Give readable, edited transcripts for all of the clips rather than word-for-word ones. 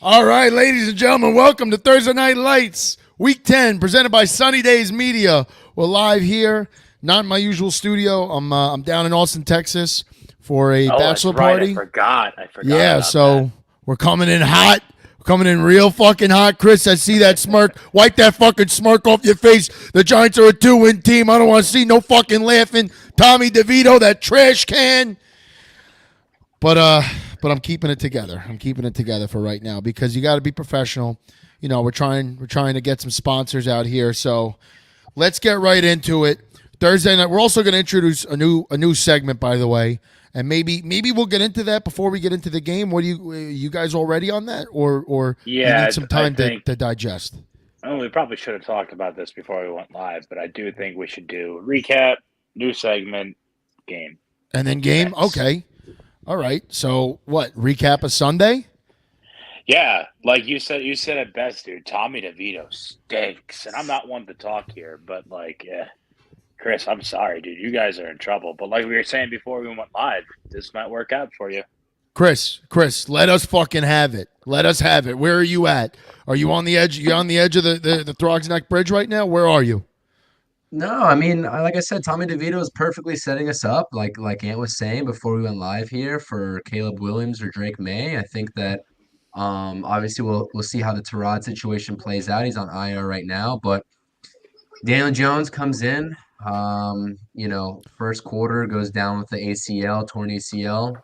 All right, ladies and gentlemen, welcome to Thursday Night Lights, Week 10, presented by Sunny Days Media. We're live here, not in my usual studio. I'm down in Austin, Texas, for a bachelor party. I forgot. Yeah, About so that. we're coming in hot. We're coming in real fucking hot. Chris, I see that smirk. Wipe that fucking smirk off your face. The Giants are a 2-win team. I don't want to see no fucking laughing. Tommy DeVito, that trash can. But I'm keeping it together. I'm keeping it together for right now because you got to be professional. You know, we're trying to get some sponsors out here. So let's get right into it. Thursday night. We're also going to introduce a new segment, by the way, and maybe we'll get into that before we get into the game. What do you guys all ready on that, or you need some time to digest? Oh, we probably should have talked about this before we went live, but I do think we should do recap, new segment, game, and then game. Next. Okay. All right. So what? Recap a Sunday? Yeah, like you said it best, dude. Tommy DeVito stinks, and I'm not one to talk here, but Chris, I'm sorry, dude. You guys are in trouble. But like we were saying before we went live, this might work out for you. Chris, let us fucking have it. Let us have it. Where are you at? Are you on the edge? You on the edge of the Throgs Neck Bridge right now? Where are you? No, I mean, like I said, Tommy DeVito is perfectly setting us up, like Ant was saying before we went live here for Caleb Williams or Drake May. I think that obviously we'll see how the Tyrod situation plays out. He's on IR right now, but Daniel Jones comes in. First quarter goes down with the ACL, torn ACL.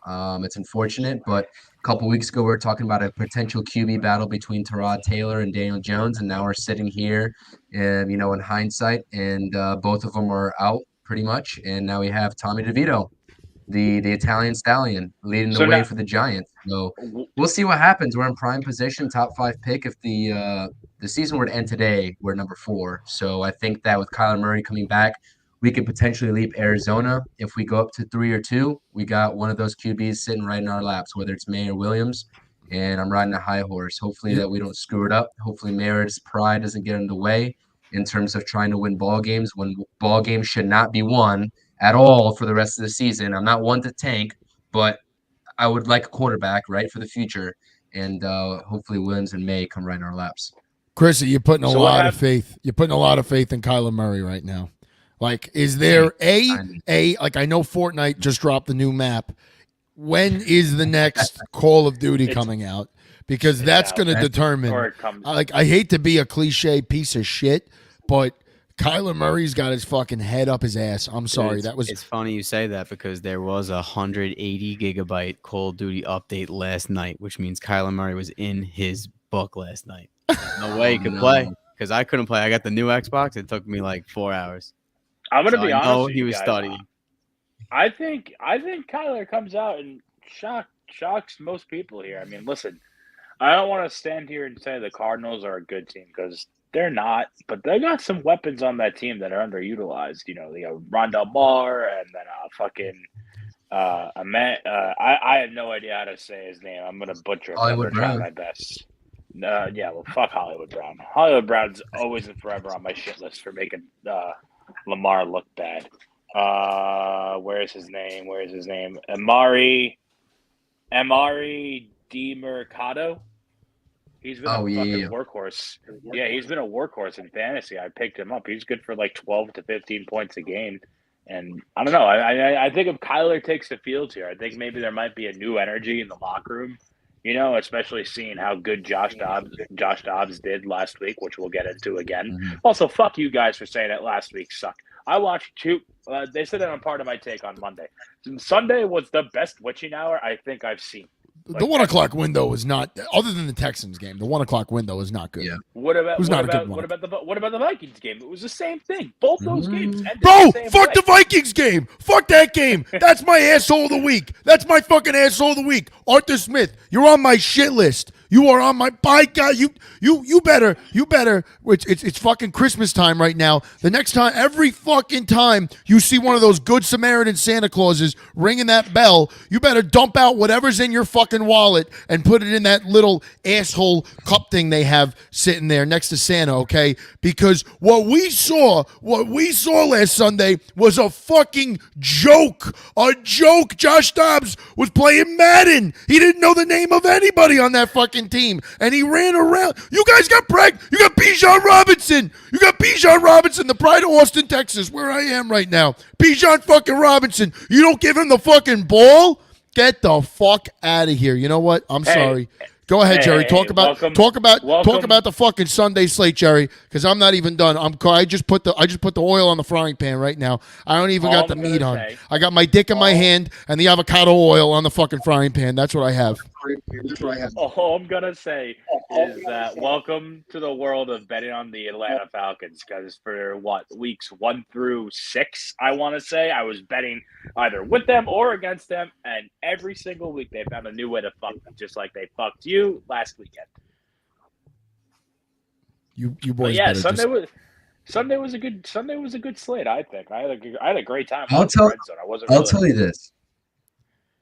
It's unfortunate, but a couple weeks ago we were talking about a potential QB battle between Tyrod Taylor and Daniel Jones, and now we're sitting here, and in hindsight, and both of them are out pretty much, and now we have Tommy DeVito, the Italian stallion, leading the way for the Giants. So we'll see what happens. We're in prime position, top 5 pick. If the season were to end today, we're number 4. So I think that with Kyler Murray coming back, we could potentially leap Arizona. If we go up to 3 or 2, we got one of those QBs sitting right in our laps, whether it's May or Williams. And I'm riding a high horse. Hopefully that we don't screw it up. Hopefully Merritt's pride doesn't get in the way in terms of trying to win ball games when ball games should not be won at all for the rest of the season. I'm not one to tank, but I would like a quarterback, right, for the future. And hopefully Williams and May come right in our laps. Chrissy, you're putting a lot of faith. You're putting a lot of faith in Kyler Murray right now. Like, is there like I know Fortnite just dropped the new map. When is the next Call of Duty coming out? Because that's going to determine. Like, I hate to be a cliche piece of shit, but Kyler Murray's got his fucking head up his ass. I'm sorry. It's funny you say that because there was a 180 gigabyte Call of Duty update last night, which means Kyler Murray was in his book last night. No way he could play because I couldn't play. I got the new Xbox. It took me like 4 hours. I'm gonna be honest with he you was guys. studying. I think Kyler comes out and shocks most people here. I mean, listen, I don't want to stand here and say the Cardinals are a good team because they're not, but they got some weapons on that team that are underutilized. You know, they got Rondell Moore and then I have no idea how to say his name. I'm gonna butcher it. Hollywood I'm gonna try my best. Fuck Hollywood Brown. Hollywood Brown's always and forever on my shit list for making Lamar look bad. Where's his name? Amari DiMercado. He's been a fucking workhorse. Yeah, he's been a workhorse in fantasy. I picked him up. He's good for like 12 to 15 points a game. And I don't know. I think if Kyler takes the field here, I think maybe there might be a new energy in the locker room. You know, especially seeing how good Josh Dobbs did last week, which we'll get into again. Mm-hmm. Also, fuck you guys for saying that last week sucked. I watched two. They said that on part of my take on Monday. Sunday was the best witching hour I think I've seen. Like, the 1 o'clock window was not, other than the Texans game. The 1 o'clock window was not good. Yeah. What about the Vikings game? It was the same thing. Both those games ended Bro, the same fuck way. the Vikings game. Fuck that game. That's my asshole of the week. That's my fucking asshole of the week. Arthur Smith, you're on my shit list. You are on my bike, guy. You better. It's fucking Christmas time right now. The next time, every fucking time you see one of those good Samaritan Santa Clauses ringing that bell, you better dump out whatever's in your fucking wallet and put it in that little asshole cup thing they have sitting there next to Santa, okay? Because what we saw last Sunday was a fucking joke. A joke. Josh Dobbs was playing Madden. He didn't know the name of anybody on that fucking fucking team, and he ran around. You guys got You got Bijan Robinson. You got Bijan Robinson, the pride of Austin, Texas, where I am right now. Bijan fucking Robinson. You don't give him the fucking ball? Get the fuck out of here. You know what? I'm sorry. Go ahead, Jerry. Talk about the fucking Sunday slate, Jerry, because I'm not even done. I just put the oil on the frying pan right now. I don't even got the meat on. I got my dick in my hand and the avocado oil on the fucking frying pan. That's what I have. All I'm gonna say is that welcome to the world of betting on the Atlanta Falcons, because for weeks 1 through 6, I want to say I was betting either with them or against them, and every single week they found a new way to fuck them, just like they fucked you last weekend. You boys. But yeah, Sunday was a good slate. I think I had a great time.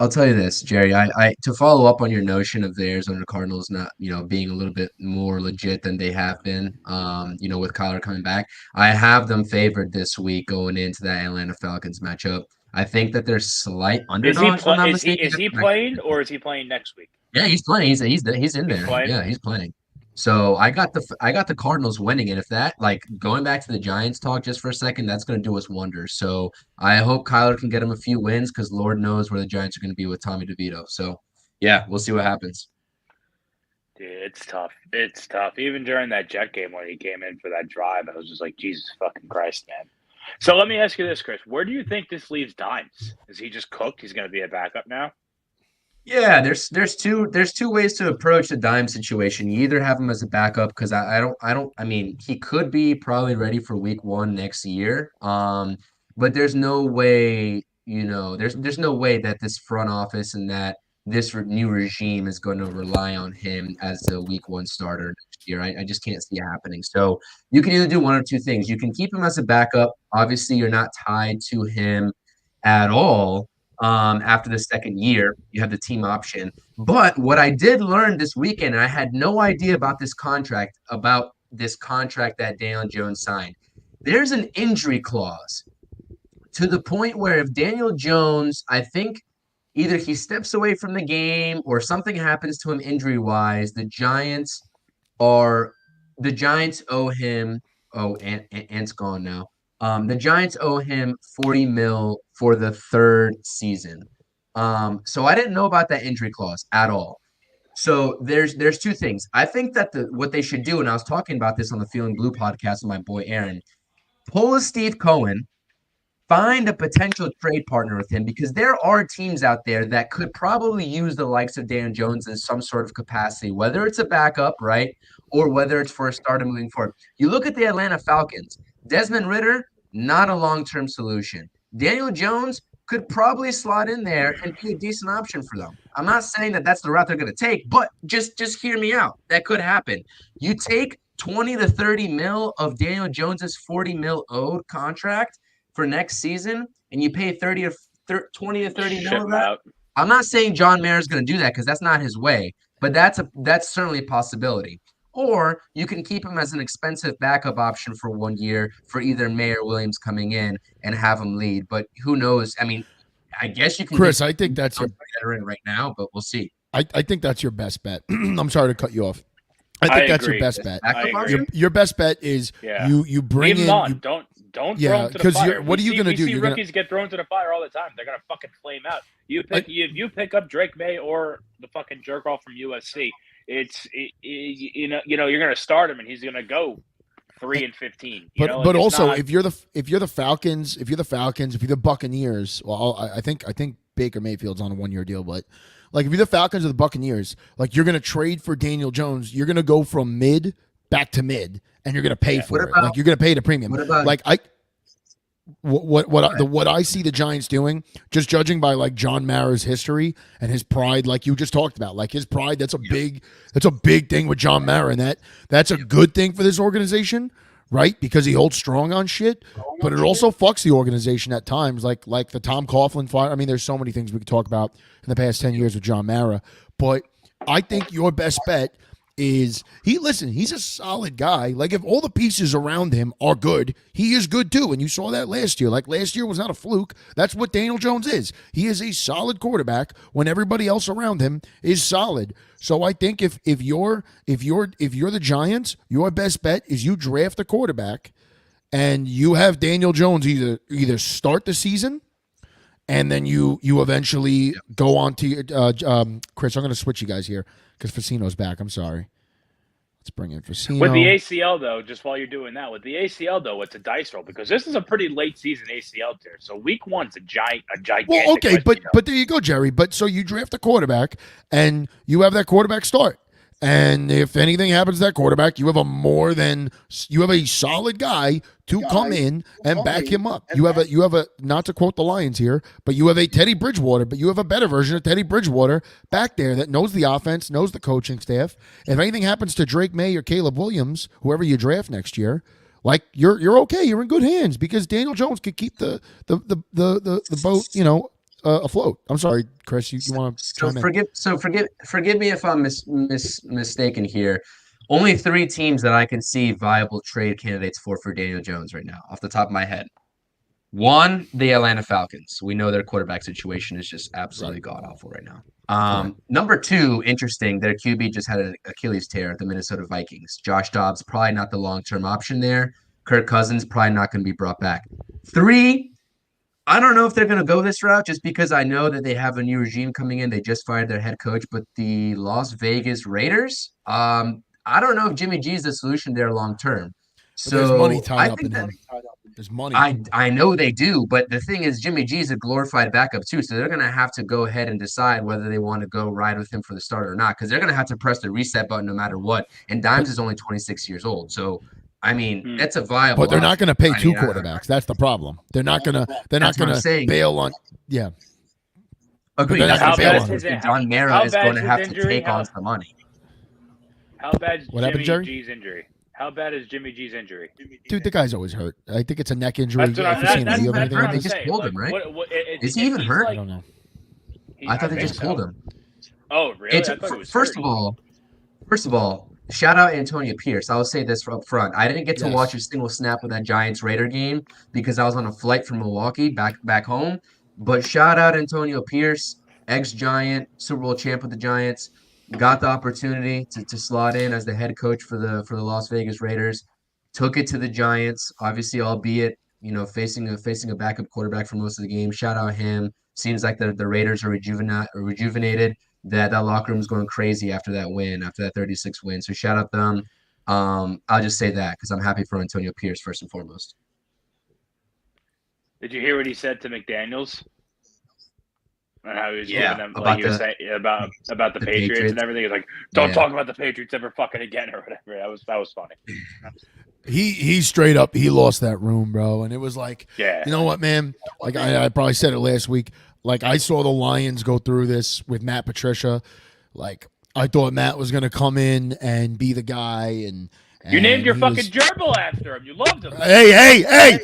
I'll tell you this, Jerry. I to follow up on your notion of the Arizona Cardinals not, being a little bit more legit than they have been, with Kyler coming back. I have them favored this week going into that Atlanta Falcons matchup. I think that they're slight underdogs. Is he playing, or is he playing next week? Yeah, he's playing. He's in there. Yeah, he's playing. So I got the Cardinals winning, and if that, like, going back to the Giants talk just for a second, that's going to do us wonders. So I hope Kyler can get him a few wins, because Lord knows where the Giants are going to be with Tommy DeVito. So yeah, we'll see what happens. Dude, it's tough. It's tough. Even during that Jet game when he came in for that drive, I was just like, Jesus fucking Christ, man. So let me ask you this, Chris. Where do you think this leaves Dimes? Is he just cooked? He's going to be a backup now? Yeah, there's two ways to approach the Dime situation. You either have him as a backup, because I mean, he could be probably ready for week 1 next year. But there's no way, there's no way that this front office and that this new regime is going to rely on him as the week 1 starter next year. I just can't see it happening. So you can either do one or two things. You can keep him as a backup. Obviously, you're not tied to him at all. After the second year, you have the team option. But what I did learn this weekend, and I had no idea about this contract that Daniel Jones signed. There's an injury clause to the point where if Daniel Jones, I think either he steps away from the game or something happens to him injury-wise, the Giants owe him. Oh, Ant's gone now. The Giants owe him $40 million for the 3rd season. So I didn't know about that injury clause at all. So there's two things. I think that what they should do, and I was talking about this on the Feeling Blue podcast with my boy Aaron, pull a Steve Cohen, find a potential trade partner with him, because there are teams out there that could probably use the likes of Daniel Jones in some sort of capacity, whether it's a backup, right, or whether it's for a starter moving forward. You look at the Atlanta Falcons. Desmond Ridder, not a long-term solution. Daniel Jones could probably slot in there and be a decent option for them. I'm not saying that that's the route they're going to take, but just hear me out. That could happen. You take 20 to 30 mil of Daniel Jones's 40 mil owed contract for next season, and you pay 20 to 30 mil of that. I'm not saying John Mayer is going to do that, because that's not his way, but that's certainly a possibility. Or you can keep him as an expensive backup option for 1 year for either Mayer or Williams coming in and have him lead. But who knows? I mean, I guess you can. Chris, I think that's your veteran right now, but we'll see. I think that's your best bet. I'm sorry to cut you off. I think that's your best bet. Your best bet is you bring in. Don't throw him to the fire. What are you going to do? Rookies get thrown to the fire all the time. They're going to fucking flame out. You pick up Drake May or the fucking jerk off from USC. You're going to start him and he's going to go 3-15. But also, if you're the Falcons, if you're the Buccaneers, well, I think Baker Mayfield's on a 1-year deal, but like if you're the Falcons or the Buccaneers, like you're going to trade for Daniel Jones, you're going to go from mid back to mid, and you're going to pay for it. Like you're going to pay the premium. What I see the Giants doing, just judging by like John Mara's history and his pride, like you just talked about, like his pride, that's a big thing with John Mara, and that's a good thing for this organization, right? Because he holds strong on shit, but it also fucks the organization at times, like the Tom Coughlin fire. I mean, there's so many things we could talk about in the past 10 years with John Mara, but I think your best bet is he's a solid guy. Like if all the pieces around him are good, he is good too. And you saw that last year. Like last year was not a fluke. That's what Daniel Jones is. He is a solid quarterback when everybody else around him is solid. So I think if you're the Giants, your best bet is you draft a quarterback and you have Daniel Jones either start the season and then you eventually go on to Chris, I'm going to switch you guys here because Facino's back. I'm sorry. Let's bring in Facino. With the ACL, though, just while you're doing that, with the ACL, though, it's a dice roll because this is a pretty late season ACL tear. So week one's a gigantic. Well, okay, but there you go, Jerry. But so you draft a quarterback and you have that quarterback start. And if anything happens to that quarterback, you have a solid guy to come in and back him up. You have a not to quote the Lions here, but you have a Teddy Bridgewater, but you have a better version of Teddy Bridgewater back there that knows the offense, knows the coaching staff. If anything happens to Drake May or Caleb Williams, whoever you draft next year, like you're okay, you're in good hands because Daniel Jones could keep the boat, afloat. I'm sorry, Chris. You want to chime in? Forgive me if I'm mistaken here. Only 3 teams that I can see viable trade candidates for Daniel Jones right now, off the top of my head. 1, the Atlanta Falcons. We know their quarterback situation is just absolutely god awful right now. Number 2, interesting. Their QB just had an Achilles tear at the Minnesota Vikings. Josh Dobbs probably not the long-term option there. Kirk Cousins probably not going to be brought back. 3. I don't know if they're going to go this route just because I know that they have a new regime coming in. They just fired their head coach, but the Las Vegas Raiders, I don't know if Jimmy G is the solution there long term. So there's money tied up in him. There's money. I know they do, but the thing is Jimmy G is a glorified backup too, so they're going to have to go ahead and decide whether they want to go ride with him for the start or not because they're going to have to press the reset button no matter what. And Dimes is only 26 years old, so I mean, that's a viable. But they're not going to pay 2 quarterbacks. That's the problem. They're not going to bail on. Yeah. Agreed. Don Mara is going to have to take on some money. How bad is Jimmy G's injury? How bad is Jimmy G's injury? Dude, the guy's always hurt. I think it's a neck injury. They just pulled him, right? Is he even hurt? I don't know. I thought they just pulled him. Oh, really? First of all, shout out Antonio Pierce. I'll say this up front. I didn't get to watch a single snap of that Giants-Raider game because I was on a flight from Milwaukee back home. But shout out Antonio Pierce, ex-Giant, Super Bowl champ with the Giants. Got the opportunity to slot in as the head coach for the Las Vegas Raiders. Took it to the Giants, obviously, albeit facing a backup quarterback for most of the game. Shout out him. Seems like the Raiders are rejuvenated. That locker room is going crazy after that win, after that 36 win. So shout out them. I'll just say that because I'm happy for Antonio Pierce first and foremost. Did you hear what he said to McDaniels? And how he was giving them about the Patriots and everything. He's like, don't talk about the Patriots ever fucking again or whatever. That was funny. He straight up lost that room, bro, and it was like, you know what, man? Like I probably said it last week. Like, I saw the Lions go through this with Matt Patricia. Like, I thought Matt was going to come in and be the guy. And you named your fucking gerbil after him. You loved him. Hey.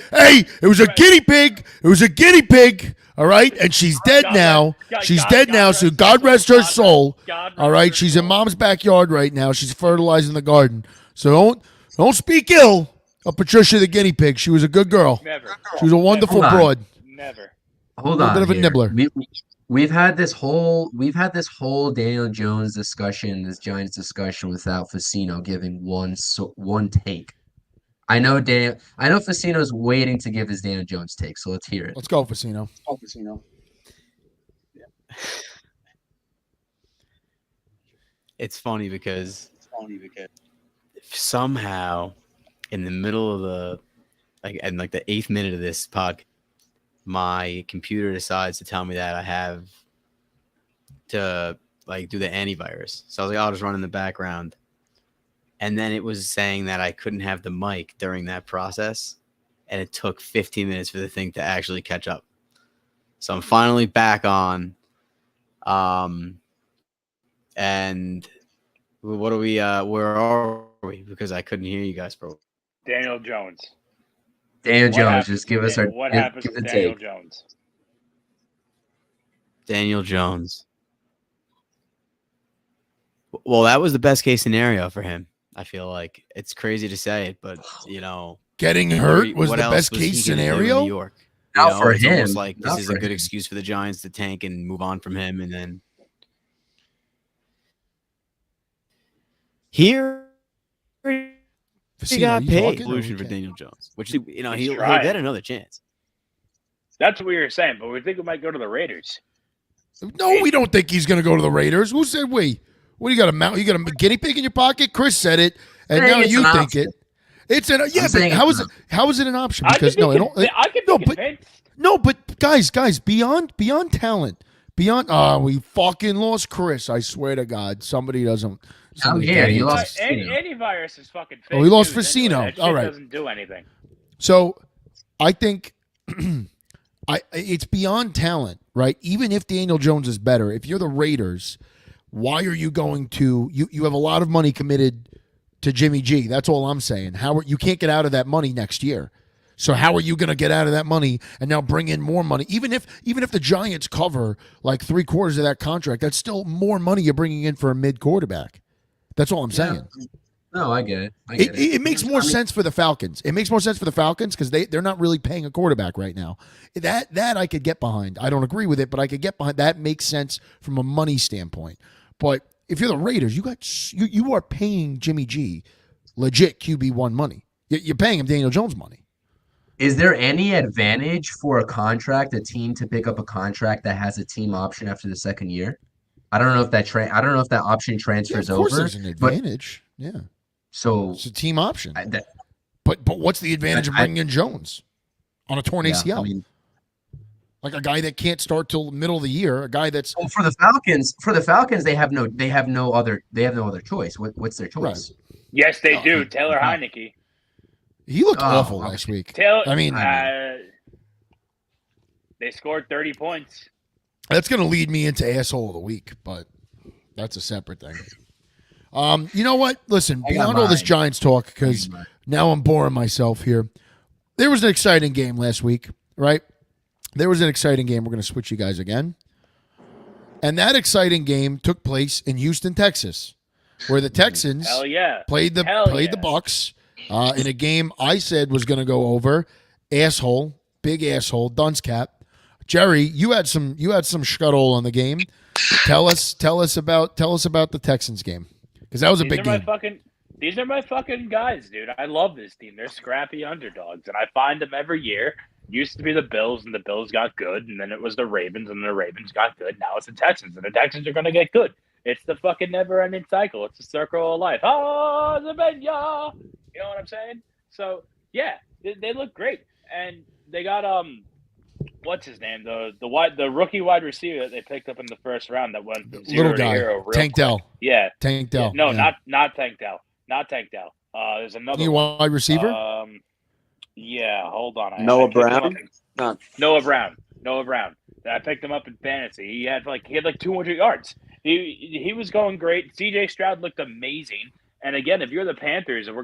It was a guinea pig. It was a guinea pig. All right? And she's dead now. She's dead now, so God rest her soul. All right? She's in Mom's backyard right now. She's fertilizing the garden. So don't speak ill of Patricia the guinea pig. She was a good girl. Never. She was a wonderful broad. Never. Hold on. A bit of a nibbler. We've had this whole Daniel Jones discussion, this Giants discussion without Facino giving one take. I know Facino's waiting to give his Daniel Jones take, so let's hear it. Let's go, Facino. Yeah. It's funny because somehow in the middle of the the 8th minute of this podcast, my computer decides to tell me that I have to do the antivirus. So I was like, I'll just run in the background. And then it was saying that I couldn't have the mic during that process. And it took 15 minutes for the thing to actually catch up. So I'm finally back on. And what are we, where are we? Because I couldn't hear you guys, bro. Daniel Jones. Just give us what happens to Daniel Jones? Daniel Jones. Well, that was the best case scenario for him. I feel like it's crazy to say it, but getting hurt was what the else best was case he gonna do in scenario. New York? Not for it's him. Almost like this Not is for a good him. excuse for the Giants to tank and move on from him, and then here he got paid solution for Daniel Jones, which he'll get another chance. That's what we were saying, but we think we might go to the Raiders. No, we don't think he's going to go to the Raiders. Who said we? What do you got a mount? You got a guinea pig in your pocket? Chris said it, and now you think it. It's an but how is it an option? Because but guys, beyond talent, beyond we fucking lost Chris. I swear to God, somebody doesn't. You lost antivirus is fucking fake. Oh, we lost Facino. That all right, doesn't do anything. So, I think it's beyond talent, right? Even if Daniel Jones is better, if you're the Raiders, why are you going to? You have a lot of money committed to Jimmy G. That's all I'm saying. You can't get out of that money next year. So how are you going to get out of that money and now bring in more money? Even if the Giants cover like 3/4 of that contract, that's still more money you're bringing in for a mid quarterback. That's all I'm saying. No, I get it. It makes more sense for the Falcons. It makes more sense for the Falcons because they're not really paying a quarterback right now. That I could get behind. I don't agree with it, but I could get behind. That makes sense from a money standpoint. But if you're the Raiders, you are paying Jimmy G legit QB1 money. You're paying him Daniel Jones money. Is there any advantage for a team to pick up a contract that has a team option after the second year? I don't know if that option transfers over. Of course, there's an advantage. Yeah. So it's a team option. But what's the advantage of bringing in Jones on a torn ACL? I mean, like a guy that can't start till the middle of the year, a guy that's for the Falcons, they have no other choice. What's their choice? Right. Yes, they do. Taylor Heineke. He looked awful last week. They scored 30 points. That's going to lead me into asshole of the week, but that's a separate thing. You know what? Listen, beyond all this Giants talk, because now I'm boring myself here. There was an exciting game last week, right? There was an exciting game. We're going to switch you guys again. And that exciting game took place in Houston, Texas, where the Texans played the Bucks in a game I said was going to go over. Big asshole, dunce cap. Jerry, you had some scuttle on the game. Tell us about the Texans game. Because that was a big game. These are my fucking guys, dude. I love this team. They're scrappy underdogs, and I find them every year. Used to be the Bills, and the Bills got good, and then it was the Ravens, and the Ravens got good. Now it's the Texans, and the Texans are going to get good. It's the fucking never-ending cycle. It's the circle of life. Oh, Zabenya! You know what I'm saying? So, yeah, they look great. And they got, what's his name? The rookie wide receiver that they picked up in the first round that went from zero to hero. Tank Dell. Yeah. Tank Dell. No, not Tank Dell. Not Tank Dell. There's another wide receiver? Yeah, hold on. Noah Brown? Noah Brown. I picked him up in fantasy. He had like 200 yards. He was going great. CJ Stroud looked amazing. And again, if you're the Panthers, and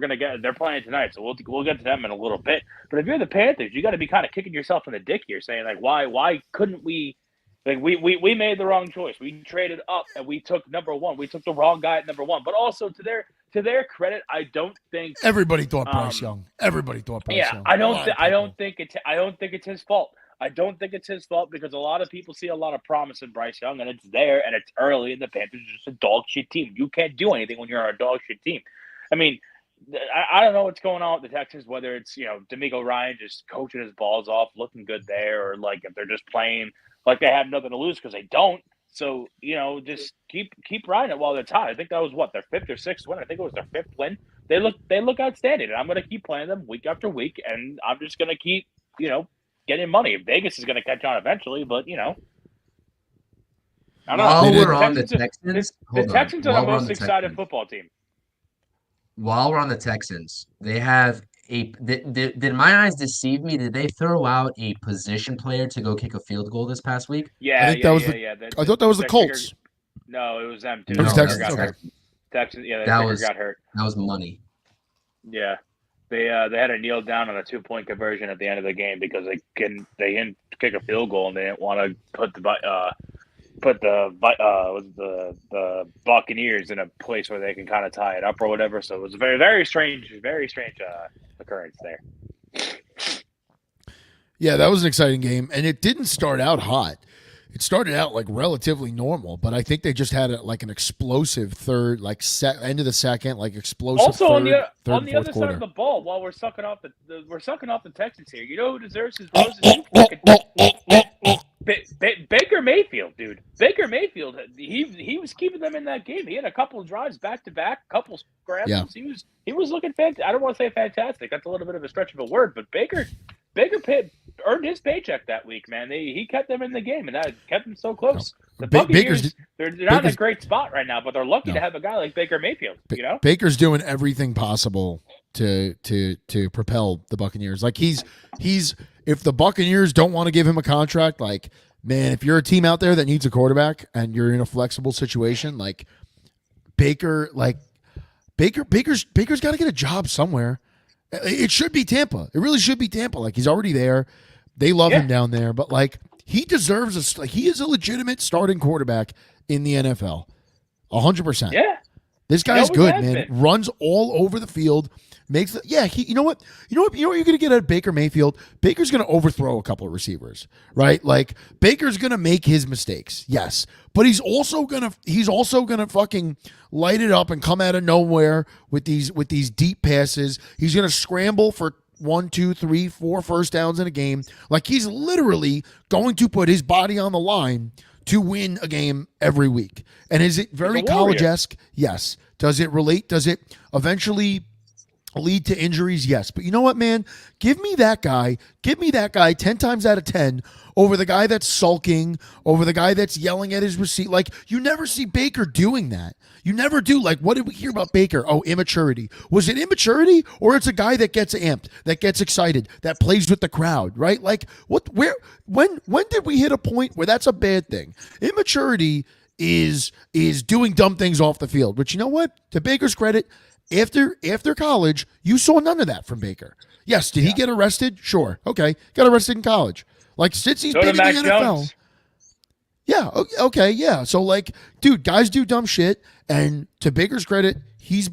they're playing tonight, so we'll get to them in a little bit. But if you're the Panthers, you got to be kind of kicking yourself in the dick here, saying like, why couldn't we? Like we made the wrong choice. We traded up and we took number one. We took the wrong guy at number one. But also to their credit, I don't think everybody thought Bryce Young. Everybody thought Bryce Young. I don't think it's his fault. I don't think it's his fault because a lot of people see a lot of promise in Bryce Young, and it's there, and it's early, and the Panthers are just a dog shit team. You can't do anything when you're a dog shit team. I mean, I don't know what's going on with the Texans, whether it's, D'Amico Ryan just coaching his balls off, looking good there, or like if they're just playing like they have nothing to lose because they don't. So, just keep riding it while they're hot. I think that was their fifth or sixth win. I think it was their fifth win. They look outstanding, and I'm going to keep playing them week after week, and I'm just going to keep, getting money. Vegas is going to catch on eventually, but I don't know. The Texans are the most excited football team. While we're on the Texans, they have did my eyes deceive me? Did they throw out a position player to go kick a field goal this past week? Yeah, I think that was I thought that was the Colts. No, it was them too. It was Texans. Texans. Yeah, that got hurt. That was money. Yeah. They had to kneel down on a 2-point conversion at the end of the game because they didn't kick a field goal and they didn't want to put put the Buccaneers in a place where they can kind of tie it up or whatever. So it was a very strange occurrence there. Yeah, that was an exciting game, and it didn't start out hot. It started out like relatively normal, but I think they just had an explosive third, end of the second, explosive. Also, third, on the other quarter. side of the ball, while we're sucking off the Texans here, you know who deserves his Oh, roses? Baker Mayfield, dude. Baker Mayfield, he was keeping them in that game. He had a couple of drives back to back, couple scrambles. Yeah. He was looking fantastic. I don't want to say fantastic. That's a little bit of a stretch of a word, but Baker earned his paycheck that week, man. He kept them in the game, and that kept them so close. The Buccaneers, they're not in a great spot right now, but they're lucky to have a guy like Baker Mayfield. You know, Baker's doing everything possible to propel the Buccaneers. Like he's if the Buccaneers don't want to give him a contract, like, man, if you're a team out there that needs a quarterback and you're in a flexible situation, like Baker's got to get a job somewhere. It should be Tampa. It really should be Tampa. Like, he's already there. They love him down there, but like, he deserves he is a legitimate starting quarterback in the NFL. 100%. Yeah. This guy's good, man. Runs all over the field. You know what you're going to get out of Baker Mayfield? Baker's going to overthrow a couple of receivers, right? Like, Baker's going to make his mistakes. Yes. But he's also going to fucking light it up and come out of nowhere with these deep passes. He's going to scramble for 1, 2, 3, 4 first downs in a game. Like, he's literally going to put his body on the line to win a game every week. And is it very college-esque? Yes. Does it relate? Does it eventually lead to injuries? Yes. But you know what, man? Give me that guy 10 times out of 10 over the guy that's sulking, over the guy that's yelling at his receipt. Like, you never see Baker doing that. You never do. Like, what did we hear about Baker? Oh, immaturity. Was it immaturity, or it's a guy that gets amped, that gets excited, that plays with the crowd, right? Like, when did we hit a point where that's a bad thing? Immaturity is doing dumb things off the field. But you know what? To Baker's credit, after college, you saw none of that from Baker. Yes, did he get arrested? Sure. Okay. Got arrested in college. Like, since he's been in the NFL. Jones. Yeah, okay, yeah. So, like, dude, guys do dumb shit, and to Baker's credit, he's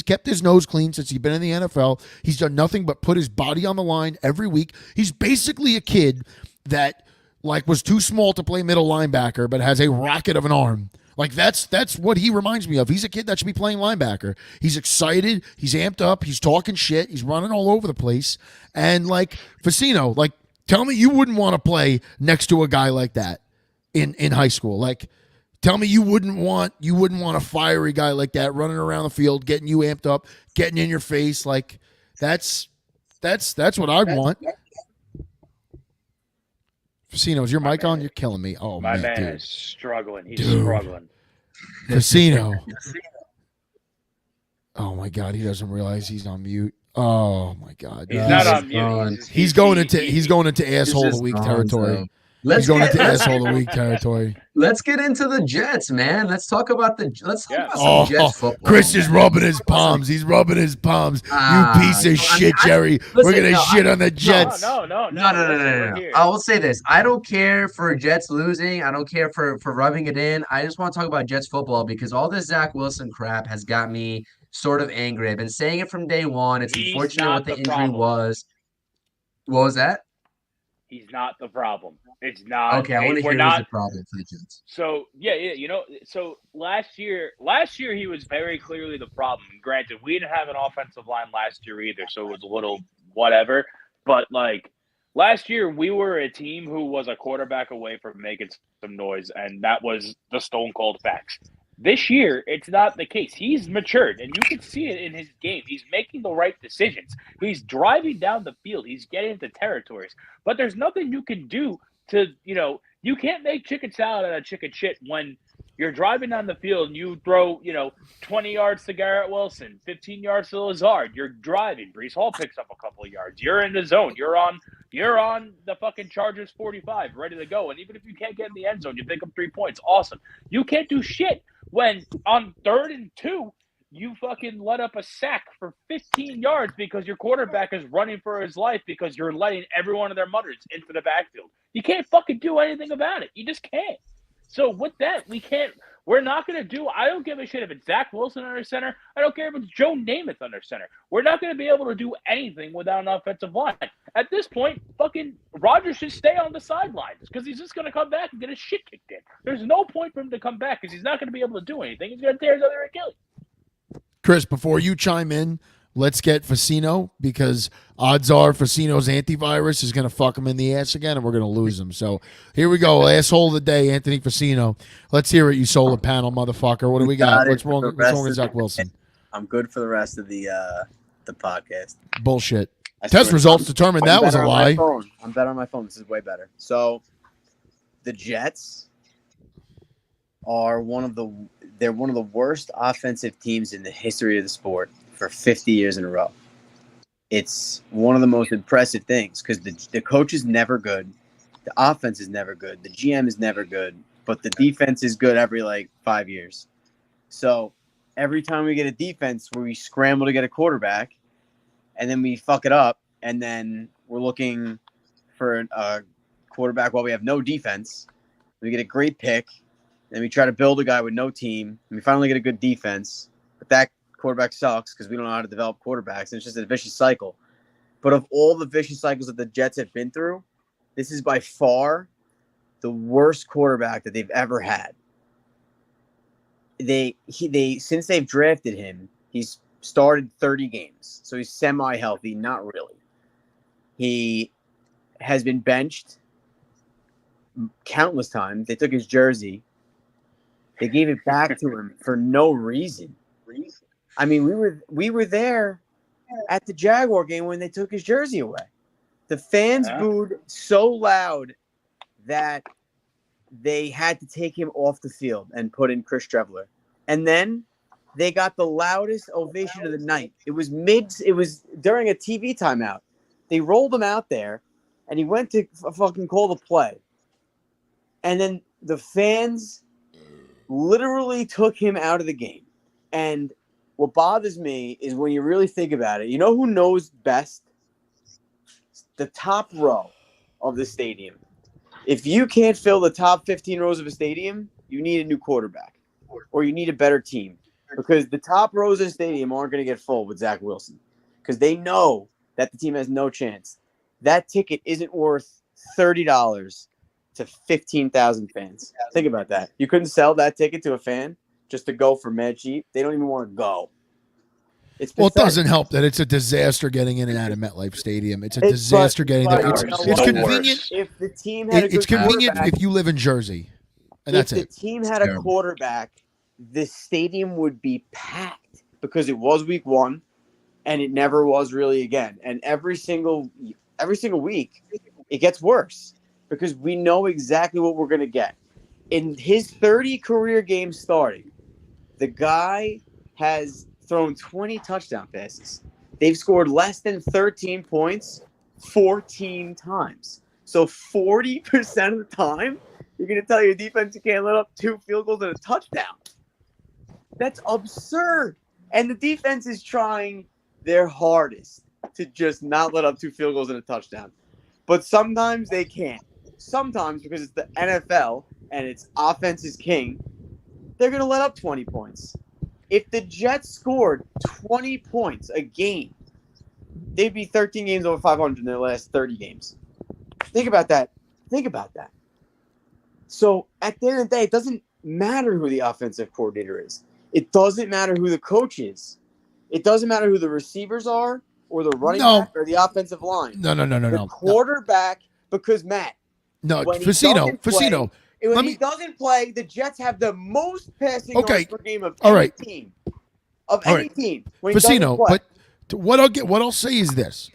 kept his nose clean since he's been in the NFL. He's done nothing but put his body on the line every week. He's basically a kid that, like, was too small to play middle linebacker but has a rocket of an arm. Like, that's what he reminds me of. He's a kid that should be playing linebacker. He's excited. He's amped up. He's talking shit. He's running all over the place. And, like, Facino, like, tell me you wouldn't want to play next to a guy like that in high school. Like, tell me you wouldn't want a fiery guy like that running around the field, getting you amped up, getting in your face. Like, that's what I'd want. Facino, is your mic on? You're killing me. Oh, my man dude. Is struggling. He's struggling. Facino. Oh my God, he doesn't realize he's on mute. Oh my God. He's not on mute. He's going into asshole of the week territory. Let's get into the Jets, man. Let's talk about some Jets football. Chris is rubbing his palms. He's rubbing his palms. You piece of shit, Jerry. We're gonna shit on the Jets. No. I will say this. I don't care for Jets losing. I don't care for rubbing it in. I just want to talk about Jets football because all this Zach Wilson crap has got me sort of angry. I've been saying it from day one. It's unfortunate what the injury was. What was that? He's not the problem. It's not. Okay, I want to hear what's the problem for the Jets. So, so last year he was very clearly the problem. Granted, we didn't have an offensive line last year either, so it was a little whatever. But, like, last year we were a team who was a quarterback away from making some noise, and that was the stone cold facts. This year, it's not the case. He's matured, and you can see it in his game. He's making the right decisions. He's driving down the field. He's getting into territories. But there's nothing you can do to, you can't make chicken salad out of chicken shit when you're driving down the field and you throw, 20 yards to Garrett Wilson, 15 yards to Lazard. You're driving. Breece Hall picks up a couple of yards. You're in the zone. You're on the fucking Chargers 45, ready to go. And even if you can't get in the end zone, you pick up 3 points. Awesome. You can't do shit when on 3rd and 2, you fucking let up a sack for 15 yards because your quarterback is running for his life because you're letting every one of their mutters into the backfield. You can't fucking do anything about it. You just can't. So with that, we're not going to do – I don't give a shit if it's Zach Wilson under center. I don't care if it's Joe Namath under center. We're not going to be able to do anything without an offensive line. At this point, fucking Rodgers should stay on the sidelines because he's just going to come back and get his shit kicked in. There's no point for him to come back because he's not going to be able to do anything. He's going to tear his other Achilles. Chris, before you chime in, let's get Facino because odds are Facino's antivirus is going to fuck him in the ass again and we're going to lose him. So here we go. Asshole of the day, Anthony Facino. Let's hear it, you solar panel motherfucker. What do we got? What's wrong with Zach Wilson? I'm good for the rest of the podcast. Bullshit. Test results determined that was a lie. I'm better on my phone. This is way better. So the Jets are one of the worst offensive teams in the history of the sport for 50 years in a row. It's one of the most impressive things because the coach is never good. The offense is never good. The GM is never good. But the defense is good every 5 years. So every time we get a defense where we scramble to get a quarterback and then we fuck it up and then we're looking for a quarterback while we have no defense, we get a great pick. Then we try to build a guy with no team, and we finally get a good defense. But that quarterback sucks because we don't know how to develop quarterbacks. And it's just a vicious cycle. But of all the vicious cycles that the Jets have been through, this is by far the worst quarterback that they've ever had. They since they've drafted him, he's started 30 games. So he's semi-healthy, not really. He has been benched countless times. They took his jersey. They gave it back to him for no reason. I mean, we were there at the Jaguar game when they took his jersey away. The fans booed so loud that they had to take him off the field and put in Chris Trevler. And then they got the loudest ovation of the night. It was during a TV timeout. They rolled him out there, and he went to fucking call the play. And then the fans literally took him out of the game. And what bothers me is when you really think about it, you know who knows best? The top row of the stadium. If you can't fill the top 15 rows of a stadium, you need a new quarterback or you need a better team because the top rows of the stadium aren't going to get full with Zach Wilson because they know that the team has no chance. That ticket isn't worth $30 to 15,000 fans. Think about that. You couldn't sell that ticket to a fan just to go for mad cheap. They don't even want to go. Well, it doesn't help that it's a disaster getting in and out of MetLife Stadium. It's a disaster getting there. It's convenient. If the team had it's convenient if you live in Jersey, and that's it. If the team had a quarterback, the stadium would be packed because it was week one, and it never was really again. And every single week, it gets worse because we know exactly what we're going to get. In his 30 career games starting, the guy has thrown 20 touchdown passes. They've scored less than 13 points 14 times. So 40% of the time, you're going to tell your defense you can't let up 2 field goals and a touchdown. That's absurd. And the defense is trying their hardest to just not let up 2 field goals and a touchdown. But sometimes they can't. Sometimes, because it's the NFL and it's offense is king, they're going to let up 20 points. If the Jets scored 20 points a game, they'd be 13 games over 500 in their last 30 games. Think about that. So at the end of the day, it doesn't matter who the offensive coordinator is. It doesn't matter who the coach is. It doesn't matter who the receivers are or the running back or the offensive line. No. The quarterback, because Matt. No, Facino. When he doesn't play, the Jets have the most passing yards per game of any team. Team. Facino, but what I'll say is this.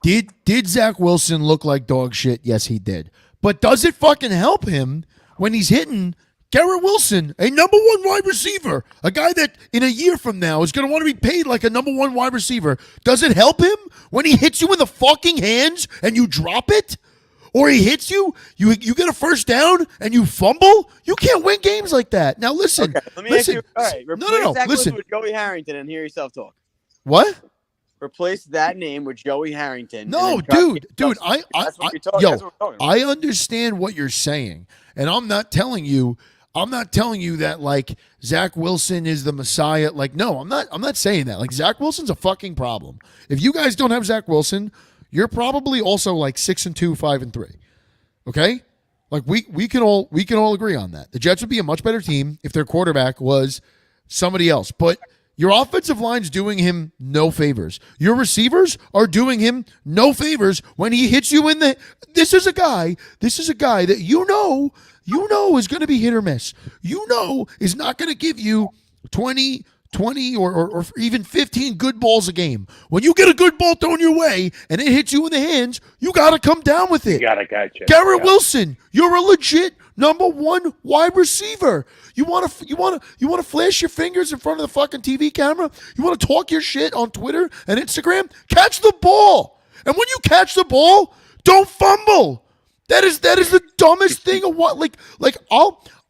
Did Zach Wilson look like dog shit? Yes, he did. But does it fucking help him when he's hitting Garrett Wilson, a number 1 wide receiver, a guy that in a year from now is going to want to be paid like a number 1 wide receiver? Does it help him when he hits you in the fucking hands and you drop it? Or he hits you, you get a first down, and you fumble? You can't win games like that. Now, listen. Okay, let me ask you. All right, no. Listen. With Joey Harrington and hear yourself talk. What? Replace that name with Joey Harrington. No, dude. I understand what you're saying, and I'm not telling you. I'm not telling you that like Zach Wilson is the Messiah. Like, no, I'm not saying that. Like, Zach Wilson's a fucking problem. If you guys don't have Zach Wilson, you're probably also like 6-2, 5-3. Okay? Like we can all agree on that. The Jets would be a much better team if their quarterback was somebody else. But your offensive line's doing him no favors. Your receivers are doing him no favors when he hits you in the. This is a guy that you know is going to be hit or miss. You know is not going to give you 20 or even 15 good balls a game. When you get a good ball thrown your way and it hits you in the hands, you got to come down with it. You got to catch it. Garrett Wilson, you're a legit number one wide receiver. You want to flash your fingers in front of the fucking TV camera? You want to talk your shit on Twitter and Instagram? Catch the ball. And when you catch the ball, don't fumble. That is the dumbest thing of what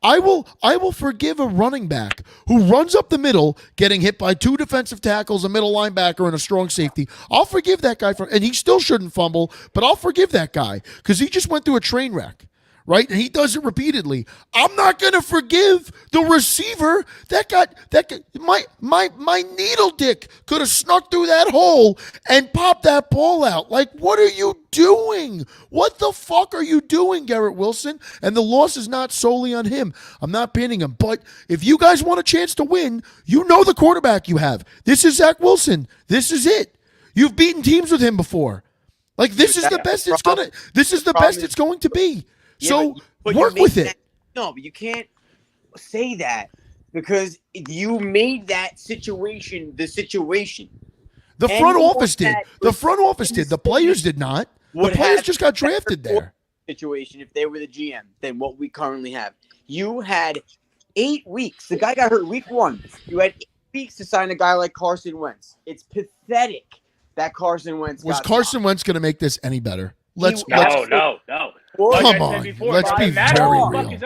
I will forgive a running back who runs up the middle getting hit by 2 defensive tackles, a middle linebacker, and a strong safety. I'll forgive that guy and he still shouldn't fumble, but I'll forgive that guy because he just went through a train wreck. Right? And he does it repeatedly. I'm not going to forgive the receiver that got my needle dick could have snuck through that hole and popped that ball out. Like, what are you doing? What the fuck are you doing, Garrett Wilson? And the loss is not solely on him. I'm not pinning him. But if you guys want a chance to win, you know the quarterback you have. This is Zach Wilson. This is it. You've beaten teams with him before. Like, this is the best it's going to be. Yeah, so but work with it. No, but you can't say that because you made that situation the situation. The front office did. The front office did. The players did not. The players just got drafted there. Situation if they were the GM than what we currently have. You had 8 weeks. The guy got hurt week 1. You had 8 weeks to sign a guy like Carson Wentz. It's pathetic that Carson Wentz was Carson Wentz going to make this any better? No. Like Come on, let's be very real. By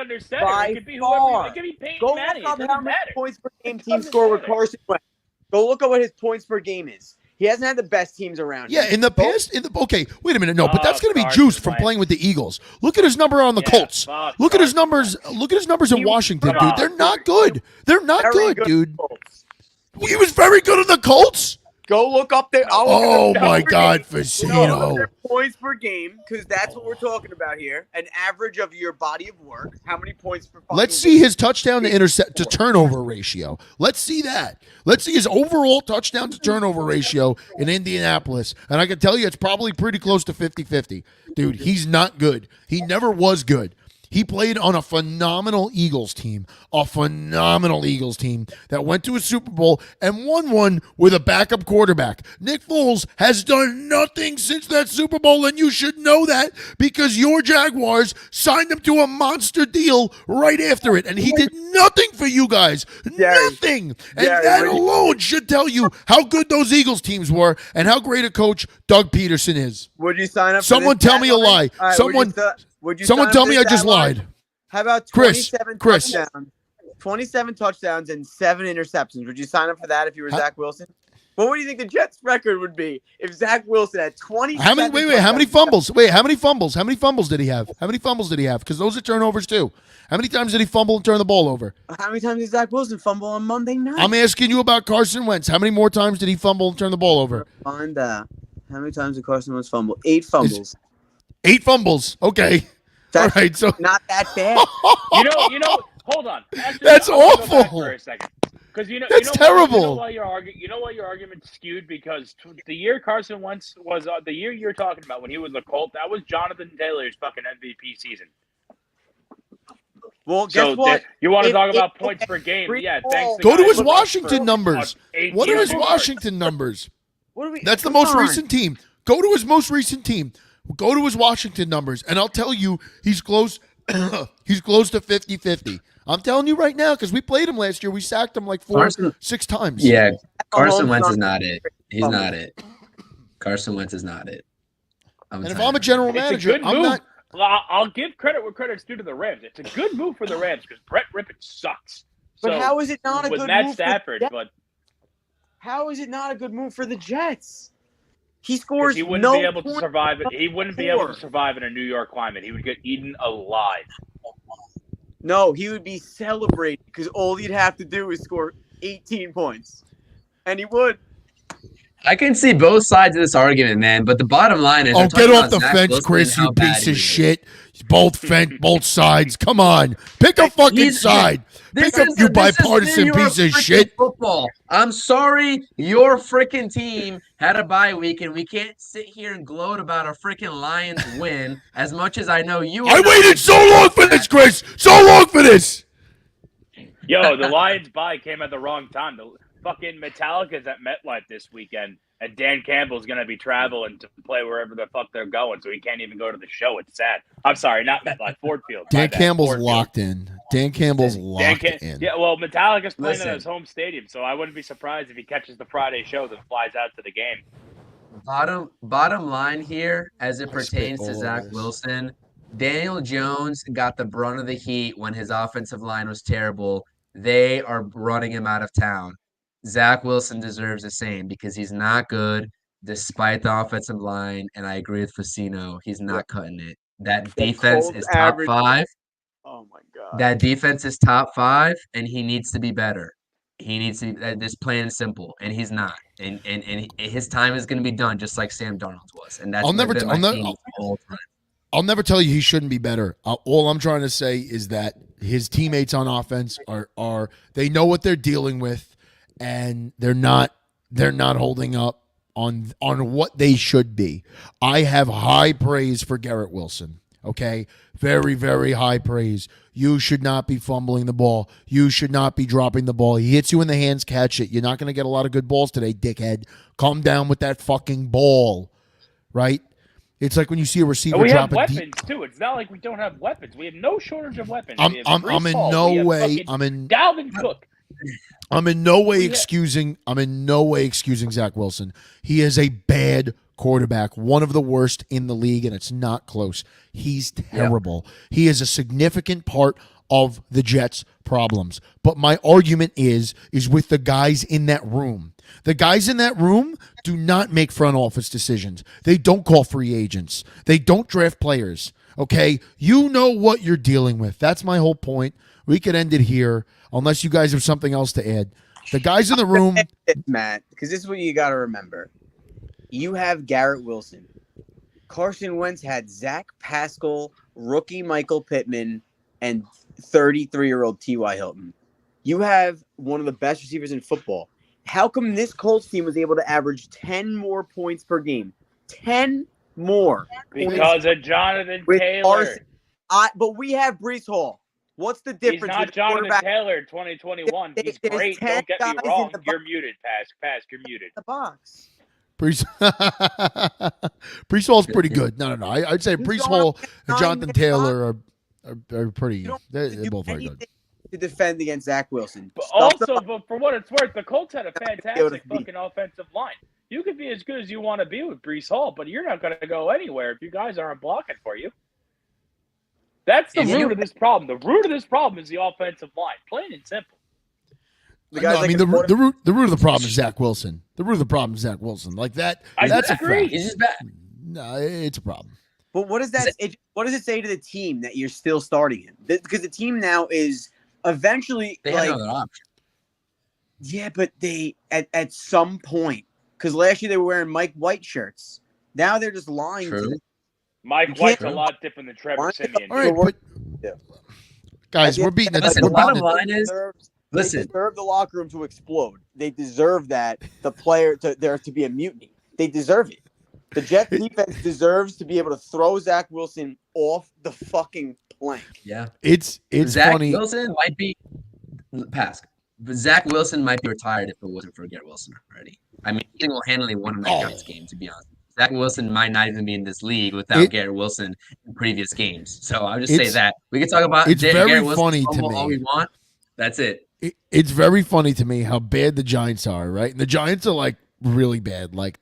far. Go look up how many points per game teams score with Carson Wentz. Go look at what his points per game is. He hasn't had the best teams around. Yeah, in the past, okay, wait a minute, no, but that's going to be juiced from playing with the Eagles. Look at his number on the Colts. Look at his numbers. Look at his numbers in Washington, dude. They're not good. They're not good, dude. He was very good in the Colts. Go look up there. Oh my God, Facino. Points per game, because that's what we're talking about here. An average of your body of work. How many points per? Let's see his touchdown to turnover ratio. Let's see that. Let's see his overall touchdown to turnover ratio in Indianapolis. And I can tell you it's probably pretty close to 50-50. Dude, he's not good. He never was good. He played on a phenomenal Eagles team that went to a Super Bowl and won one with a backup quarterback. Nick Foles has done nothing since that Super Bowl, and you should know that because your Jaguars signed him to a monster deal right after it, and he did nothing for you guys. Nothing. And that alone should tell you how good those Eagles teams were and how great a coach Doug Peterson is. Would you sign up for Someone tell me a lie. Someone tell me I just lied. How about 27 touchdowns? 27 touchdowns and 7 interceptions. Would you sign up for that if you were Zach Wilson? What would you think the Jets' record would be if Zach Wilson had 20? How many fumbles? How many fumbles? How many fumbles did he have? Because those are turnovers too. How many times did he fumble and turn the ball over? How many times did Zach Wilson fumble on Monday night? I'm asking you about Carson Wentz. How many more times did he fumble and turn the ball over? Find that. How many times did Carson Wentz fumble? 8 fumbles. 8 fumbles. Okay. That's all right, so not that bad. you know. Hold on. That's awful. For a second. Because that's terrible. You know why your argument's skewed? Because the year Carson Wentz was the year you're talking about when he was a Colt, that was Jonathan Taylor's fucking MVP season. Well, guess what? You want to talk about points per game? Yeah, thanks. Go to his Washington numbers. What are his Washington numbers? That's the most recent team. Go to his most recent team. Go to his Washington numbers, and I'll tell you he's close. He's close to 50-50. I'm telling you right now because we played him last year. We sacked him like 6 times. Yeah, Carson Wentz is not it. He's not it. Carson Wentz is not it. And if I'm a general manager, I'm not. I'll give credit where credit's due to the Rams. It's a good move for the Rams because Brett Rippon sucks. But how is it not a good move? With Matt Stafford, but how is it not a good move for the Jets? He scores he wouldn't be able to survive it. He wouldn't be able to survive in a New York climate. He would get eaten alive. No, he would be celebrating because all he'd have to do is score 18 points. And he would. I can see both sides of this argument, man. But the bottom line is, get off the fence, Chris, you piece of shit. Both sides. Come on. Pick a fucking side. Pick up, you bipartisan piece of shit. Football. I'm sorry your freaking team had a bye week, and we can't sit here and gloat about a freaking Lions win as much as I know you. I waited so long for this, Chris. So long for this. Yo, the Lions bye came at the wrong time. The fucking Metallica's at MetLife this weekend, and Dan Campbell's going to be traveling to play wherever the fuck they're going, so he can't even go to the show. It's sad. I'm sorry, not MetLife, Ford Field. Dan Campbell's locked in. Dan Campbell's locked in. Yeah, well, Metallica's playing at his home stadium, so I wouldn't be surprised if he catches the Friday show that flies out to the game. Bottom line here, as it pertains to Zach Wilson, Daniel Jones got the brunt of the heat when his offensive line was terrible. They are running him out of town. Zach Wilson deserves the same because he's not good despite the offensive line, and I agree with Facino. He's not cutting it. That defense is top 5. Oh, my God. That defense is top 5, and he needs to be better. He needs to – this plain and simple, and he's not. And his time is going to be done just like Sam Darnold's was, and that's I'll never tell you he shouldn't be better. All I'm trying to say is that his teammates on offense are they know what they're dealing with, and they're not holding up on what they should be. I have high praise for Garrett Wilson. Okay, very, very high praise. You should not be fumbling the ball. You should not be dropping the ball. He hits you in the hands, catch it. You're not going to get a lot of good balls today, dickhead. Calm down with that fucking ball, right? It's like when you see a receiver drop a weapons too. It's not like we don't have weapons. We have no shortage of weapons. I'm in no way. Dalvin Cook. I'm in no way excusing Zach Wilson. He is a bad quarterback, one of the worst in the league, and it's not close. He's terrible. He is a significant part of the Jets' problems. But my argument is with the guys in that room. The guys in that room do not make front office decisions. They don't call free agents. They don't draft players. Okay? You know what you're dealing with. That's my whole point. We could end it here unless you guys have something else to add. The guys in the room. Matt, because this is what you got to remember. You have Garrett Wilson. Carson Wentz had Zach Pascal, rookie Michael Pittman, and 33-year-old T.Y. Hilton. You have one of the best receivers in football. How come this Colts team was able to average 10 more points per game? 10 more. Because of Jonathan Taylor. But we have Breece Hall. What's the difference? He's not Jonathan Taylor 2021. He's great. Don't get me wrong. You're muted, Pask. You're muted. The box. Breece Hall's pretty good. No. I'd say Breece Hall and Jonathan Taylor are pretty. They're both very good. To defend against Zach Wilson. But also, for what it's worth, the Colts had a fantastic fucking offensive line. You could be as good as you want to be with Breece Hall, but you're not going to go anywhere if you guys aren't blocking for you. That's the root of this problem. The root of this problem is the offensive line, plain and simple. The root of the problem is Zach Wilson. The root of the problem is Zach Wilson. Like that. That's a fact. He's just bad. No, it's a problem. But what does that? What does it say to the team that you're still starting him? Because the team now is eventually they have another option. Yeah, but they at some point, because last year they were wearing Mike White shirts. Now they're just lying to them. Mike White's a lot different than Trevor Siemian. All right, guys, we're beating it. The bottom line is, they deserve the locker room to explode. They deserve that. The player there to be a mutiny. They deserve it. The Jets defense deserves to be able to throw Zach Wilson off the fucking plank. Yeah, it's Zach funny. Wilson might be Pask, but Zach Wilson might be retired if it wasn't for Garrett Wilson already. I mean, he single-handedly won that Giants game, to be honest. Zach Wilson might not even be in this league without Garrett Wilson in previous games. So I'll just say that. We can talk about Garrett Wilson funny to me. all we want. That's it. It's very funny to me how bad the Giants are, right? And the Giants are like really bad, like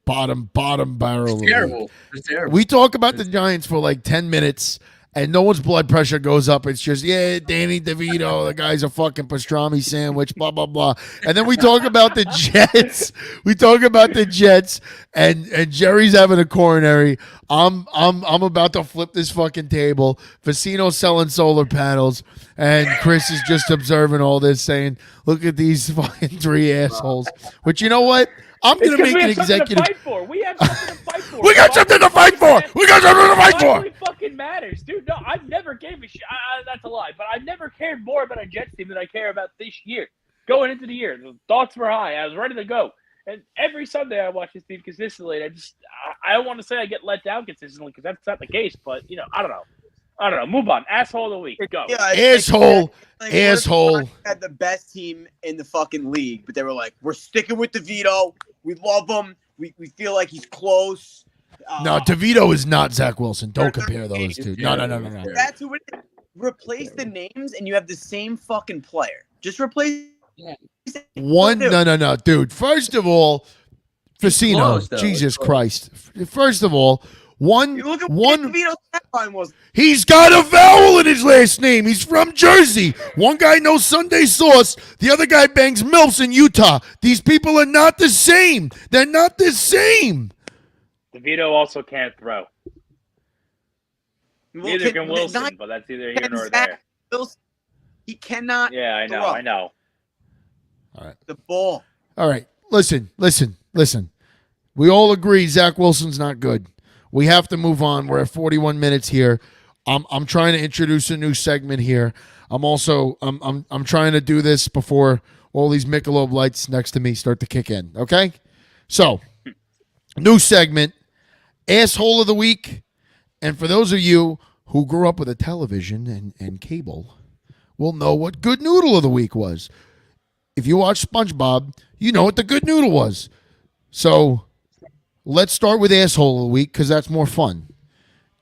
bottom barrel. It's terrible. It's terrible. We talk about the Giants for like 10 minutes, and no one's blood pressure goes up. It's just, yeah, Danny DeVito, the guy's a fucking pastrami sandwich, blah, blah, blah. And then we talk about the Jets. We talk about the Jets, and Jerry's having a coronary. I'm about to flip this fucking table. Vecino's selling solar panels, and Chris is just observing all this, saying, look at these fucking three assholes. But you know what? I'm going to make an executive. We have something to fight for. We got something to fight for. We got something to fight for. It fucking matters, dude. No, I've never gave a shit. That's a lie. But I've never cared more about a Jets team than I care about this year. Going into the year, the thoughts were high. I was ready to go. And every Sunday I watch this team consistently. I don't want to say I get let down consistently because that's not the case. But, I don't know. Move on. Asshole of the week. Go. Yeah, asshole. Like, asshole. Had the best team in the fucking league, but they were like, we're sticking with DeVito. We love him. We feel like he's close. No, DeVito is not Zach Wilson. Don't compare those two. No. That's who it is. Replace the names, and you have the same fucking player. Just replace one. No, dude. First of all, Vecino. Close, though. Jesus Christ. First of all, one. Look at what DeVito's line was. He's got a vowel in his last name. He's from Jersey. One guy knows Sunday sauce. The other guy bangs MILFs in Utah. These people are not the same. They're not the same. DeVito also can't throw. Neither can Wilson, but that's either here nor there. Wilson, he cannot. Yeah, I know. All right. The ball. All right. Listen. We all agree Zach Wilson's not good. We have to move on. We're at 41 minutes here. I'm trying to introduce a new segment here. I'm also I'm trying to do this before all these Michelob lights next to me start to kick in. Okay? So, new segment, Asshole of the Week. And for those of you who grew up with a television and cable will know what Good Noodle of the Week was. If you watch SpongeBob, you know what the Good Noodle was. So, let's start with Asshole of the Week because that's more fun.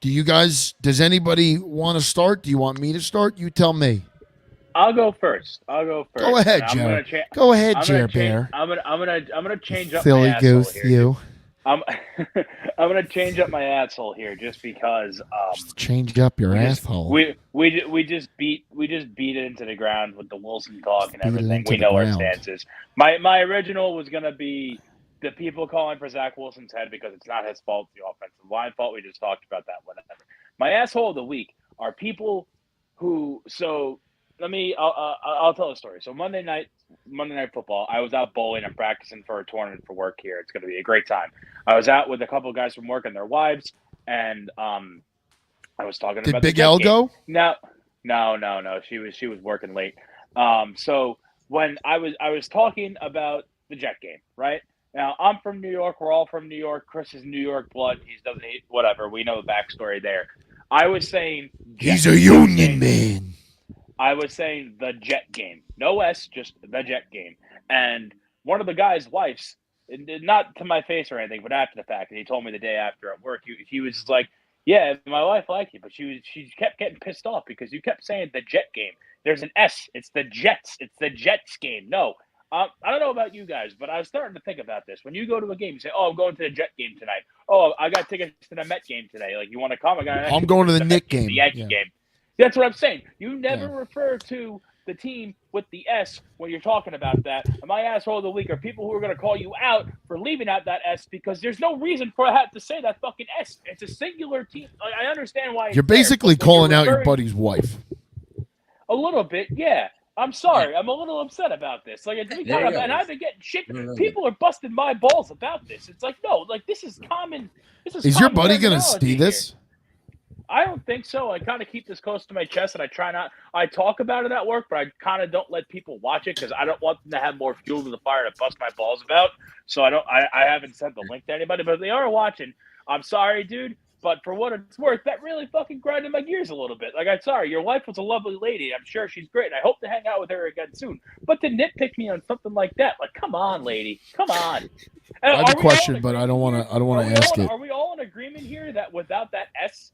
Does anybody want to start? Do you want me to start? You tell me. I'll go first. Go ahead, Jer. Go ahead, Jer Bear. I'm gonna change up Philly my asshole Goose, here. you. I'm gonna change up my asshole here just because. Change up your asshole. We just beat it into the ground with the Wilson talk and everything. We know our stances. My original was gonna be the people calling for Zach Wilson's head because it's not his fault, the offensive line fault. We just talked about that, whatever. My asshole of the week are people who. So I'll tell a story. So Monday night football, I was out bowling. I'm practicing for a tournament for work here. It's going to be a great time. I was out with a couple of guys from work and their wives, and I was talking about. Did Big L go? No. She was working late. So when I was talking about the Jet game, right? Now, I'm from New York. We're all from New York. Chris is New York blood. He doesn't eat whatever. We know the backstory there. I was saying he's a Union man. I was saying the Jet game. No S, just the Jet game. And one of the guy's wives, not to my face or anything, but after the fact, and he told me the day after at work, he was like, yeah, my wife liked you, but she kept getting pissed off because you kept saying the Jet game. There's an S. It's the Jets. It's the Jets game. No. I don't know about you guys, but I was starting to think about this. When you go to a game, you say, oh, I'm going to the Jet game tonight. Oh, I got tickets to the Met game today. Like, you want to come? I'm going to the Knick game. The Yankee game. That's what I'm saying. You never refer to the team with the S when you're talking about that. And my asshole of the week are people who are going to call you out for leaving out that S because there's no reason for I have to say that fucking S. It's a singular team. I understand why. You're basically calling out your buddy's wife. A little bit, yeah. I'm sorry. I'm a little upset about this. Like, and I've been getting shit. People are busting my balls about this. It's like, no, like this is common. Is your buddy gonna see this? I don't think so. I kind of keep this close to my chest, and I try not. I talk about it at work, but I kind of don't let people watch it because I don't want them to have more fuel to the fire to bust my balls about. So I haven't sent the link to anybody, but if they are watching, I'm sorry, dude. But for what it's worth, that really fucking grinded my gears a little bit. Like, I'm sorry, your wife was a lovely lady. I'm sure she's great. And I hope to hang out with her again soon. But to nitpick me on something like that, like, come on, lady, come on. I have a question, but I don't want to ask it. Are we all in agreement here that without that S,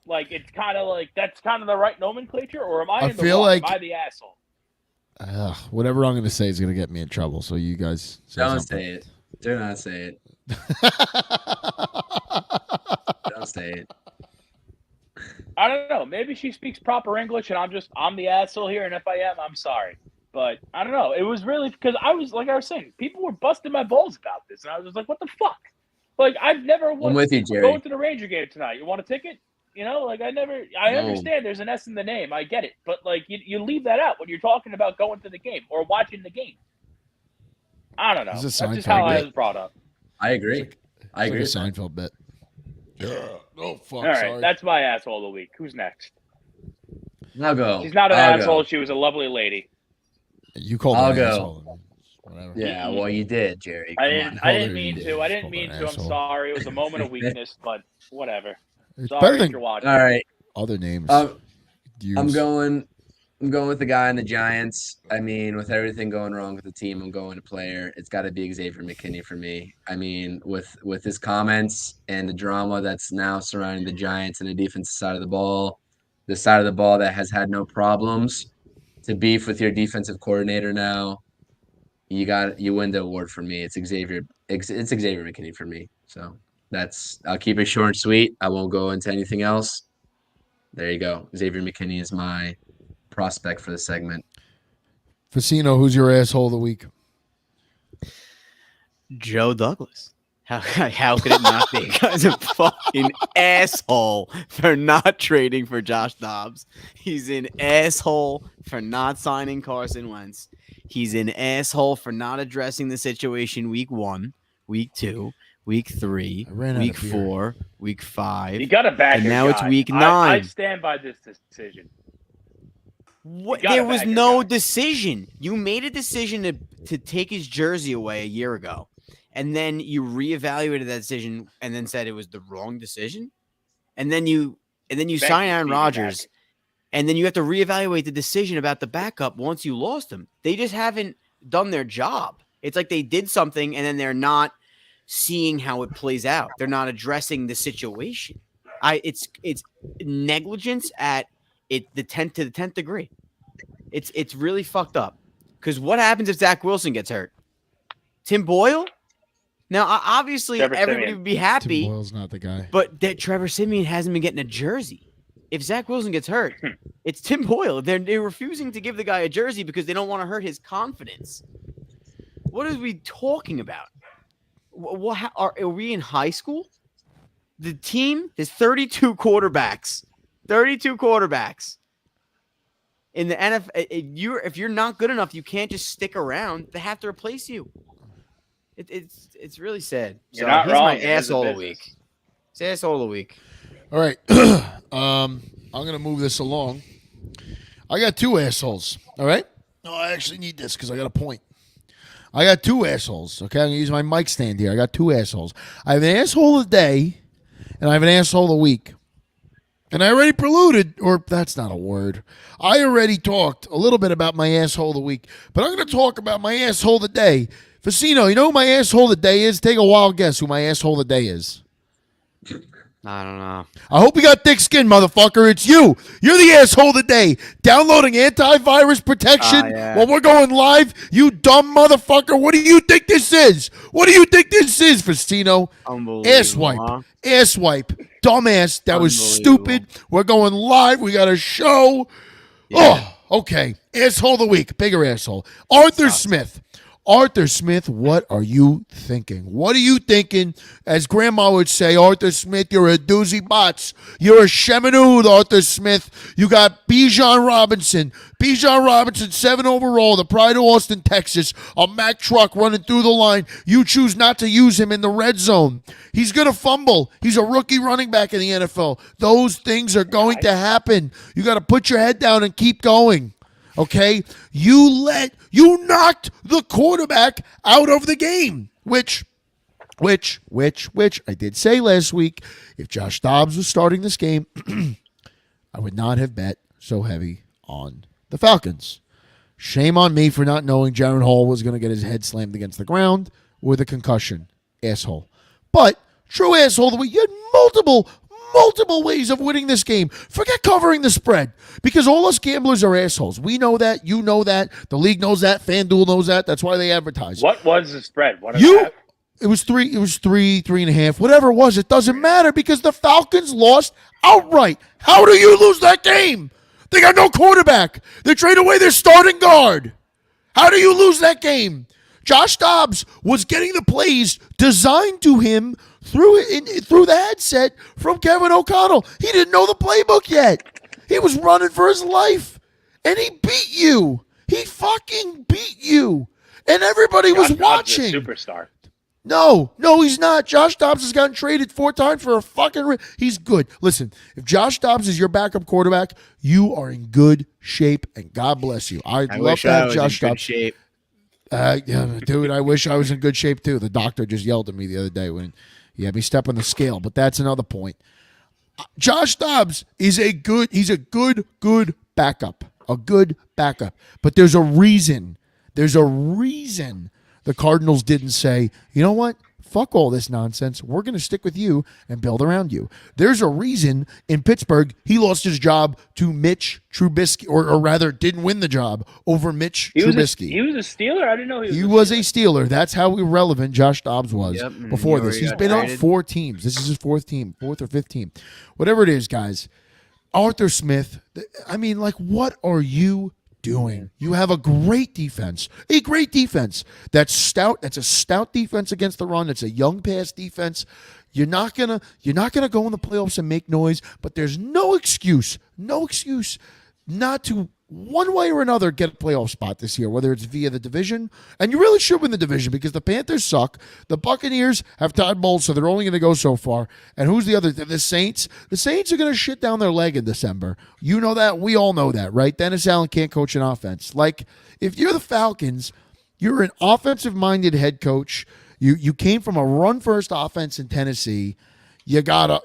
like it's kind of like that's kind of the right nomenclature, or am I in the wrong? Like, am I the asshole? Whatever I'm going to say is going to get me in trouble. So you guys don't say it. Do not say it. Don't say it. I don't know. Maybe she speaks proper English, and I'm the asshole here. And if I am, I'm sorry. But I don't know. It was really because I was saying, people were busting my balls about this, and I was just like, "What the fuck?" Like I've never. I'm with you, Jerry. Going to the Ranger game tonight. You want a ticket? You know, like I understand there's an S in the name. I get it, but like you leave that out when you're talking about going to the game or watching the game. I don't know. That's just how I was brought up. I agree. I agree. Like a Seinfeld bit. Yeah. Oh fuck. All right, sorry. that's my asshole of the week. Who's next? I'll go. She's not an asshole. She was a lovely lady. You called her an asshole. Whatever. Yeah, well, you did, Jerry. I didn't mean to. I'm sorry. It was a moment of weakness, but whatever. It's sorry better than you're watching. All right. Other names. I'm going with the guy in the Giants. I mean, with everything going wrong with the team, I'm going to player. It's got to be Xavier McKinney for me. I mean, with his comments and the drama that's now surrounding the Giants and the defensive side of the ball, the side of the ball that has had no problems to beef with your defensive coordinator now, you win the award for me. It's Xavier McKinney for me. So I'll keep it short and sweet. I won't go into anything else. There you go. Xavier McKinney is my prospect for the segment. Facino, who's your asshole of the week? Joe Douglas. How could it not be? Guy's a fucking asshole for not trading for Josh Dobbs. He's an asshole for not signing Carson Wentz. He's an asshole for not addressing the situation week 1, week 2, week 3, week 4, week 5. You got to back. And now guy. It's week 9. I stand by this decision. There was no decision. You made a decision to take his jersey away a year ago. And then you reevaluated that decision and then said it was the wrong decision. And then you sign Aaron Rodgers. And then you have to reevaluate the decision about the backup once you lost him. They just haven't done their job. It's like they did something and then they're not seeing how it plays out. They're not addressing the situation. It's negligence at the 10th degree. It's really fucked up. Because what happens if Zach Wilson gets hurt? Tim Boyle? Now, obviously, everybody would be happy. Tim Boyle's not the guy. But Trevor Siemian hasn't been getting a jersey. If Zach Wilson gets hurt, it's Tim Boyle. They're refusing to give the guy a jersey because they don't want to hurt his confidence. What are we talking about? Are we in high school? The team is 32 quarterbacks. 32 quarterbacks. In the NFL, if you're not good enough, you can't just stick around. They have to replace you. It's really sad. So You're not he's wrong. my asshole of the week. It's asshole of the week. All right. I'm going to move this along. I got 2 assholes. All right? No, I actually need this because I got a point. I got 2 assholes. Okay? I'm going to use my mic stand here. I got 2 assholes. I have an asshole of the day, and I have an asshole of the week. And I already preluded, or that's not a word. I already talked a little bit about my asshole of the week, but I'm going to talk about my asshole of the day. Facino, you know who my asshole of the day is? Take a wild guess who my asshole of the day is. I don't know. I hope you got thick skin, motherfucker. It's you. You're the asshole of the day. Downloading antivirus protection while we're going live. You dumb motherfucker. What do you think this is? What do you think this is, Facino? Unbelievable. Asswipe. Dumbass. That was stupid. We're going live. We got a show. Yeah. Oh, okay. Asshole of the week. Bigger asshole. Arthur Smith. Arthur Smith, what are you thinking? What are you thinking? As Grandma would say, Arthur Smith, you're a doozy bots. You're a Cheminade, Arthur Smith. You got Bijan Robinson. Bijan Robinson, 7 overall, the pride of Austin, Texas. A Mack truck running through the line. You choose not to use him in the red zone. He's going to fumble. He's a rookie running back in the NFL. Those things are going to happen. You got to put your head down and keep going. Okay, you knocked the quarterback out of the game, which I did say last week. If Josh Dobbs was starting this game, I would not have bet so heavy on the Falcons. Shame on me for not knowing Jaron Hall was going to get his head slammed against the ground with a concussion. Asshole. But true asshole, the way you had multiple ways of winning this game. Forget covering the spread because all us gamblers are assholes. We know that. You know that. The league knows that. FanDuel knows that. That's why they advertise. What was the spread? It was 3.5, whatever it was. It doesn't matter because the Falcons lost outright. How do you lose that game? They got no quarterback. They trade away their starting guard. How do you lose that game? Josh Dobbs was getting the plays designed to him through the headset from Kevin O'Connell. He didn't know the playbook yet. He was running for his life, and he beat you. He fucking beat you, and everybody was watching. Superstar. No, he's not. Josh Dobbs has gotten traded 4 times for a fucking he's good. Listen, if Josh Dobbs is your backup quarterback, you are in good shape, and God bless you. I love to have Josh Dobbs. Shape. Yeah, dude, I wish I was in good shape too. The doctor just yelled at me the other day when he had me step on the scale, but that's another point. Josh Dobbs is a good backup. A good backup. But there's a reason. The Cardinals didn't say, you know what? Fuck all this nonsense. We're going to stick with you and build around you. There's a reason in Pittsburgh he lost his job to Mitch Trubisky, or rather didn't win the job over Mitch Trubisky. He was a Steeler? I didn't know he was a Steeler. That's how irrelevant Josh Dobbs was before this. He's been on 4 teams. This is his 4th or 5th team. Whatever it is, guys. Arthur Smith, I mean, like, what are you doing? You have a great defense. That's stout. That's a stout defense against the run. It's a young pass defense. You're not gonna go in the playoffs and make noise, but there's no excuse not to, one way or another, get a playoff spot this year, whether it's via the division. And you really should win the division because the Panthers suck. The Buccaneers have Todd Bowles, so they're only going to go so far. And who's the other? The Saints. The Saints are going to shit down their leg in December. You know that. We all know that, right? Dennis Allen can't coach an offense. Like, if you're the Falcons, you're an offensive-minded head coach. You came from a run-first offense in Tennessee. You got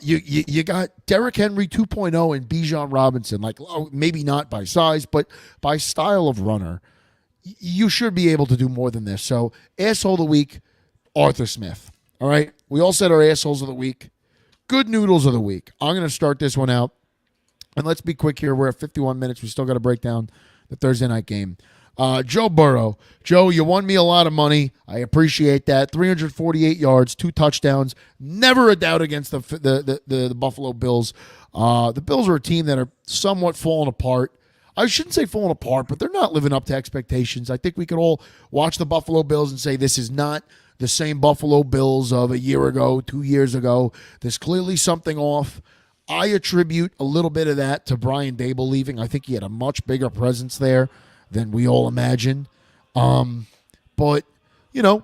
Derrick Henry 2.0 and Bijan Robinson. Like, maybe not by size, but by style of runner. You should be able to do more than this. So, asshole of the week, Arthur Smith. All right? We all said our assholes of the week. Good noodles of the week. I'm going to start this one out. And let's be quick here. We're at 51 minutes. We still got to break down the Thursday night game. Joe Burrow. Joe, you won me a lot of money. I appreciate that. 348 yards, 2 touchdowns. Never a doubt against the Buffalo Bills. The Bills are a team that are somewhat falling apart. I shouldn't say falling apart, but they're not living up to expectations. I think we could all watch the Buffalo Bills and say this is not the same Buffalo Bills of a year ago, 2 years ago. There's clearly something off. I attribute a little bit of that to Brian Daboll leaving. I think he had a much bigger presence there than we all imagine. But,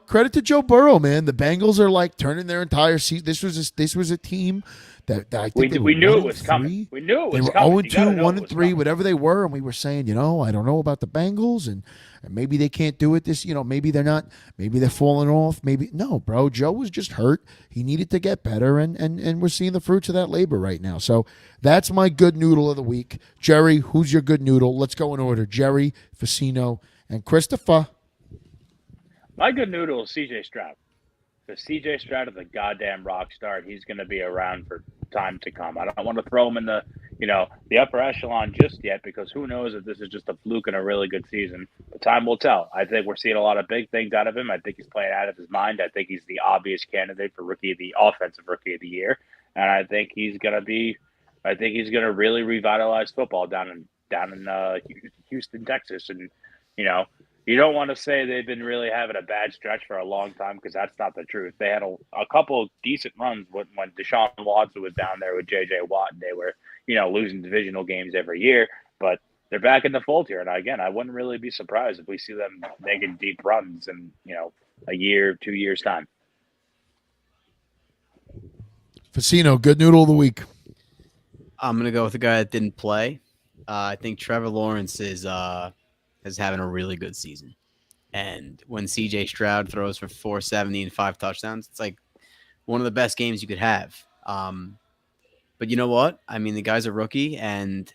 credit to Joe Burrow, man. The Bengals are like turning their entire season. This was a team that I think we knew it was coming. We knew it was coming. They were 0-2, 1-3, whatever they were, and we were saying, I don't know about the Bengals, and maybe they can't do it this, maybe they're not, maybe they're falling off, maybe. No, bro, Joe was just hurt. He needed to get better, and we're seeing the fruits of that labor right now. So that's my good noodle of the week. Jerry, who's your good noodle? Let's go in order. Jerry, Facino, and Christopher. My good noodle is C.J. Stroud. Because C.J. Stroud is a goddamn rock star, and he's going to be around for time to come. I don't want to throw him in the upper echelon just yet, because who knows if this is just a fluke in a really good season. But time will tell. I think we're seeing a lot of big things out of him. I think he's playing out of his mind. I think he's the obvious candidate for offensive rookie of the year. And I think he's going to really revitalize football down in Houston, Texas. And, you don't want to say they've been really having a bad stretch for a long time, because that's not the truth. They had a couple of decent runs when Deshaun Watson was down there with J.J. Watt, and they were, losing divisional games every year. But they're back in the fold here. And again, I wouldn't really be surprised if we see them making deep runs in, a year, 2 years' time. Facino, good noodle of the week. I'm going to go with the guy that didn't play. I think Trevor Lawrence is having a really good season. And when C.J. Stroud throws for 470 and 5 touchdowns, it's like one of the best games you could have. But you know what? I mean, the guy's a rookie, and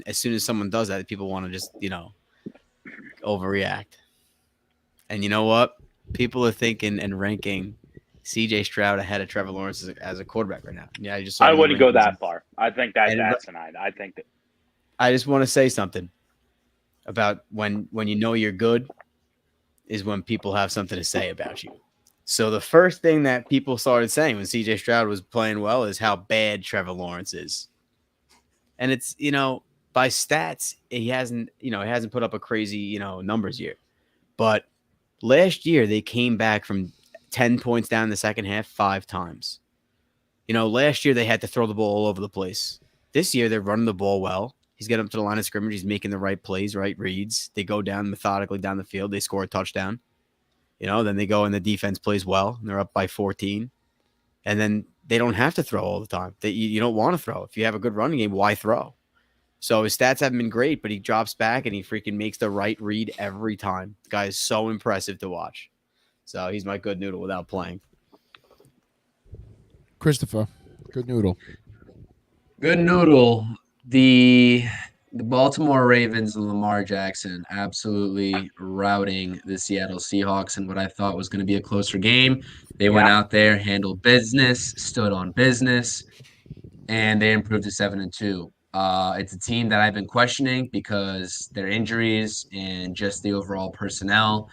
as soon as someone does that, people want to just, overreact. And you know what? People are thinking and ranking C.J. Stroud ahead of Trevor Lawrence as a quarterback right now. Yeah, I wouldn't go that far. I think that's asinine. I think that. I just want to say something about when you know you're good is when people have something to say about you. So the first thing that people started saying when CJ Stroud was playing well is how bad Trevor Lawrence is. And it's, by stats, he hasn't put up a crazy, numbers year. But last year they came back from 10 points down in the second half 5 times. Last year they had to throw the ball all over the place. This year they're running the ball well. He's getting up to the line of scrimmage. He's making the right plays, right reads. They go down methodically down the field. They score a touchdown. Then they go and the defense plays well. And they're up by 14. And then they don't have to throw all the time. You don't want to throw. If you have a good running game, why throw? So his stats haven't been great, but he drops back and he freaking makes the right read every time. The guy is so impressive to watch. So he's my good noodle without playing. Christopher, good noodle. Good noodle. The Baltimore Ravens and Lamar Jackson absolutely routing the Seattle Seahawks in what I thought was going to be a closer game. They went out there, handled business, stood on business, and they improved to 7-2. It's a team that I've been questioning because their injuries and just the overall personnel.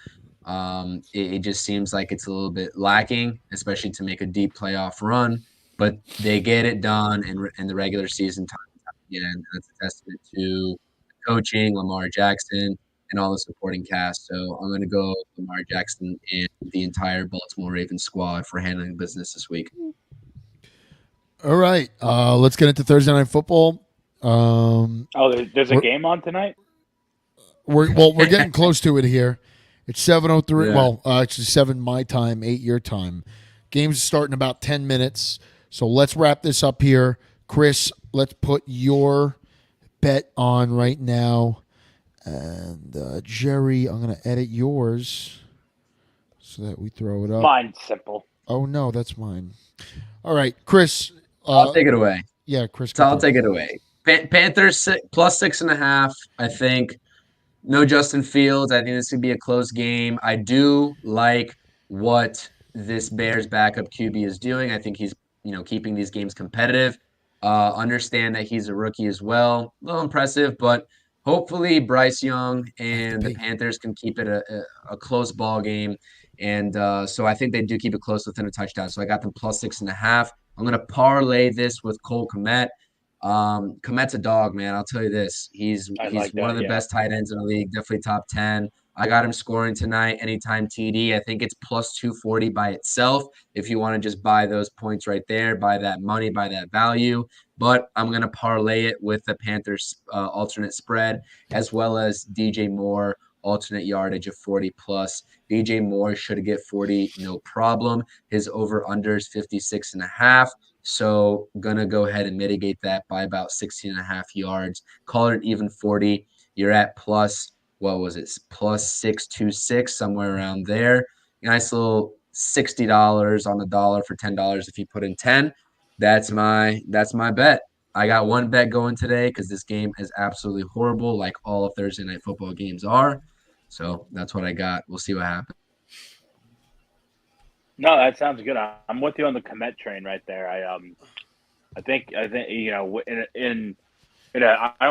It just seems like it's a little bit lacking, especially to make a deep playoff run. But they get it done in the regular season time and time again. That's a testament to coaching, Lamar Jackson, and all the supporting cast. So I'm going to go Lamar Jackson and the entire Baltimore Ravens squad for handling business this week. All right, let's get into Thursday Night Football. There's a game on tonight? We're getting close to it here. It's 7:03. Yeah. Well, actually 7 my time, 8 your time. Game's starting about 10 minutes. So let's wrap this up here. Chris, let's put your bet on right now. And Jerry, I'm going to edit yours so that we throw it up. Mine's simple. Oh, no, that's mine. All right, Chris. I'll take it away. Yeah, Chris. So I'll take it away. Panthers plus 6.5. I think no Justin Fields. I think this could be a close game. I do like what this Bears backup QB is doing. I think he's keeping these games competitive. Understand that he's a rookie as well. A little impressive, but hopefully Bryce Young and the Panthers can keep it a close ball game. And so I think they do keep it close within a touchdown. So I got them plus 6.5. I'm going to parlay this with Cole Kmet. Kmet's a dog, man. I'll tell you this. He's one of the best tight ends in the league, definitely top 10. I got him scoring tonight, anytime TD. I think it's plus 240 by itself. If you want to just buy those points right there, buy that money, buy that value. But I'm going to parlay it with the Panthers alternate spread, as well as DJ Moore alternate yardage of 40 plus. DJ Moore should get 40, no problem. His over-under is 56.5. So gonna go ahead and mitigate that by about 16.5 yards. Call it an even 40. You're at plus, what was it? Plus 626, somewhere around there. Nice little $60 on the dollar for $10 if you put in 10. That's my bet. I got one bet going today because this game is absolutely horrible, like all of Thursday Night Football games are. So that's what I got. We'll see what happens. No, that sounds good. I'm with you on the Kmet train right there. I think I don't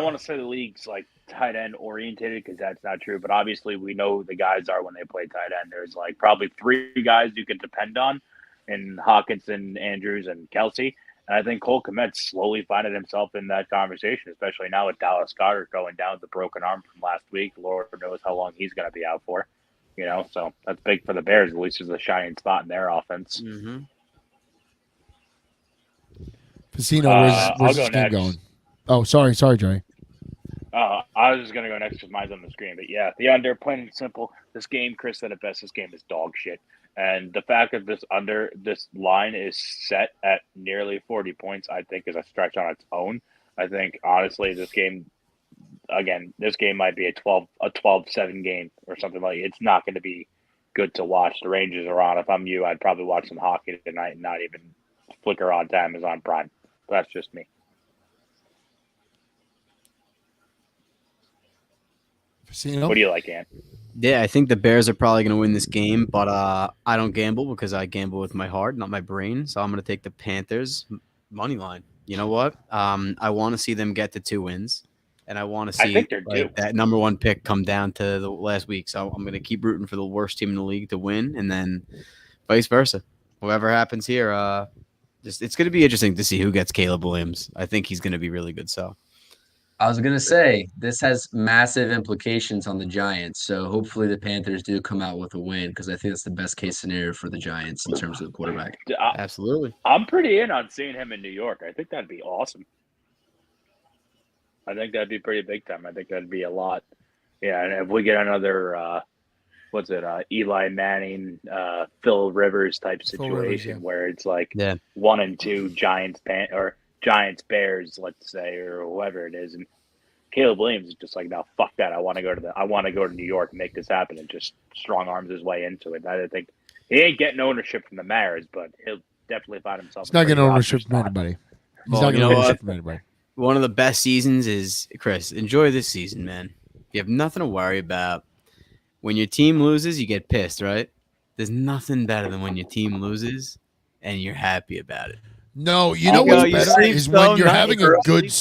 want to say the league's like tight end orientated because that's not true. But obviously, we know who the guys are when they play tight end. There's like probably 3 guys you can depend on, in Hawkinson, Andrews, and Kelsey. And I think Cole Kmet's slowly finding himself in that conversation, especially now with Dallas Goedert going down with the broken arm from last week. Lord knows how long he's going to be out for. So that's big for the Bears. At least there's a shining spot in their offense. Mm-hmm. Facino, where's this game going? Oh, sorry, Jerry. I was just going to go next because mine's on the screen. But yeah, the under, plain and simple. This game, Chris said it best, this game is dog shit. And the fact that this line is set at nearly 40 points, I think is a stretch on its own. I think, honestly, this game might be a 12-7 game or something like it. It's not going to be good to watch. The Rangers are on. If I'm you, I'd probably watch some hockey tonight and not even flicker on to Amazon Prime. But that's just me. Facino? What do you like, Ann? Yeah, I think the Bears are probably going to win this game, but I don't gamble because I gamble with my heart, not my brain. So I'm going to take the Panthers money line. You know what? I want to see them get to 2 wins, and I want to see that number 1 pick come down to the last week. So I'm going to keep rooting for the worst team in the league to win, and then vice versa. Whatever happens here, it's going to be interesting to see who gets Caleb Williams. I think he's going to be really good. So I was going to say, this has massive implications on the Giants. So hopefully the Panthers do come out with a win because I think that's the best case scenario for the Giants in terms of the quarterback. Absolutely. I'm pretty in on seeing him in New York. I think that'd be awesome. I think that'd be pretty big time. I think that'd be a lot. Yeah, and if we get another, Eli Manning, Phil Rivers type situation where it's like 1 and 2 Giants Bears, let's say, or whoever it is, and Caleb Williams is just like, no, fuck that. I want to go to New York and make this happen, and just strong arms his way into it. I think he ain't getting ownership from the Mariners, but he'll definitely find himself. He's not getting ownership from anybody. He's not getting ownership from anybody. One of the best seasons is, Chris, enjoy this season, man. You have nothing to worry about. When your team loses, you get pissed, right? There's nothing better than when your team loses and you're happy about it. No, you know what's better is when you're having a good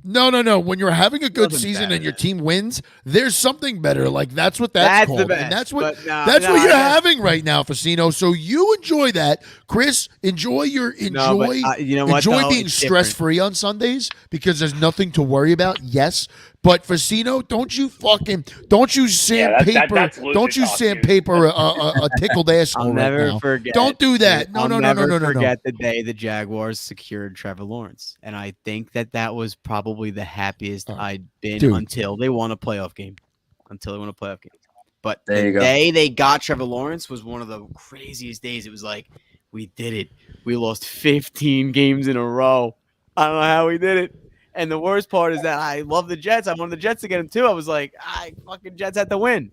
No. When you're having a good season and your team wins, there's something better. Like that's what that's called. And that's what you're having right now, Facino. So you enjoy that. Chris, enjoy being stress free on Sundays because there's nothing to worry about. Yes. But Facino, don't you sandpaper a tickled asshole. I'll never right now. forget. Don't do that. No. Forget the day the Jaguars secured Trevor Lawrence, and I think that was probably the happiest I'd been until they won a playoff game. But the day they got Trevor Lawrence was one of the craziest days. It was like, we did it. We lost 15 games in a row. I don't know how we did it. And the worst part is that I love the Jets. I wanted the Jets to get him too. I was like, fucking Jets had to win.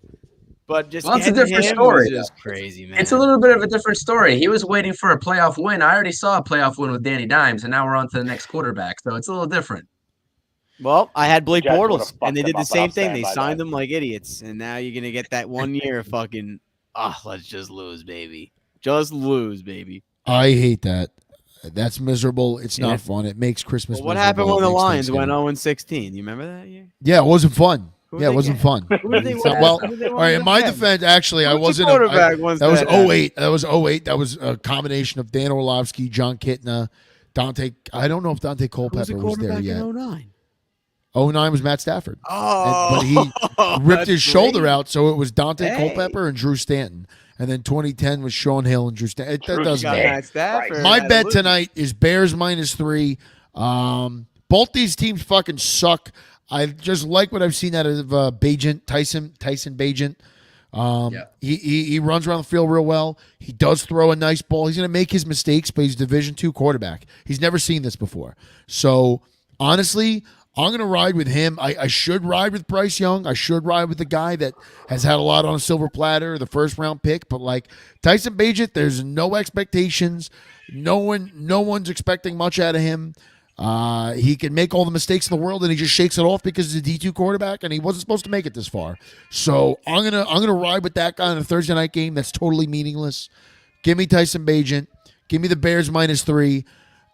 But just it's a different story. It's just crazy, man. It's a little bit of a different story. He was waiting for a playoff win. I already saw a playoff win with Danny Dimes, and now we're on to the next quarterback. So it's a little different. Well, I had Blake Bortles, and they did the same thing. They signed them like idiots, and now you're gonna get that 1 year of fucking. Let's just lose, baby. Just lose, baby. I hate that. That's miserable. It's not fun. It makes Christmas miserable. What happened when the Lions went 0-16? You remember that year? Yeah, it wasn't fun. It wasn't fun. All right, in my defense, actually, I wasn't. That was 08. That was 08. That was a combination of Dan Orlovsky, John Kitna, Dante. I don't know if Dante Culpepper was there yet. 09 was Matt Stafford. But he ripped his shoulder out, so it was Dante Culpepper and Drew Stanton. And then 2010 was Sean Hill and Drew Stanton. That doesn't matter. My bet tonight is Bears -3. Both these teams fucking suck. I just like what I've seen out of Bagent, Tyson Bagent. He runs around the field real well. He does throw a nice ball. He's going to make his mistakes, but he's a Division II quarterback. He's never seen this before. So, honestly, I'm going to ride with him. I should ride with Bryce Young. I should ride with the guy that has had a lot on a silver platter, the first-round pick. But, like, Tyson Bagent, there's no expectations. No one's expecting much out of him. He can make all the mistakes in the world, and he just shakes it off because he's a D2 quarterback, and he wasn't supposed to make it this far. So I'm gonna ride with that guy in a Thursday night game that's totally meaningless. Give me Tyson Bagent. Give me the Bears -3.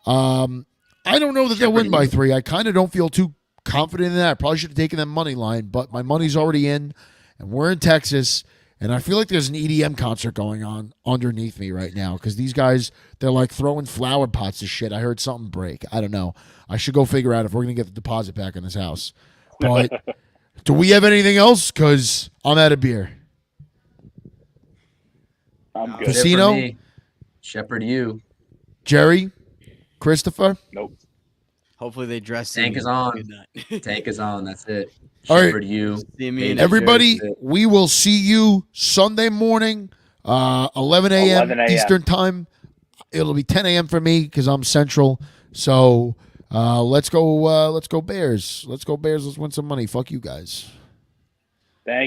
I don't know that they'll win by 3. I kind of don't feel too confident in that. I probably should have taken that money line, but my money's already in, and we're in Texas, and I feel like there's an EDM concert going on underneath me right now because these guys, they're like throwing flower pots to shit. I heard something break. I don't know. I should go figure out if we're going to get the deposit back in this house. But do we have anything else? Because I'm out of beer. I'm good. Casino? Shepherd you. Jerry? Christopher? Nope. Hopefully they dress. Tank is on. Tank is on. That's it. All right. Shepherd you. Everybody, we will see you Sunday morning, 11 a.m. Eastern time. It'll be 10 a.m. for me because I'm Central. So let's go Bears. Let's go Bears. Let's win some money. Fuck you guys. Thank you.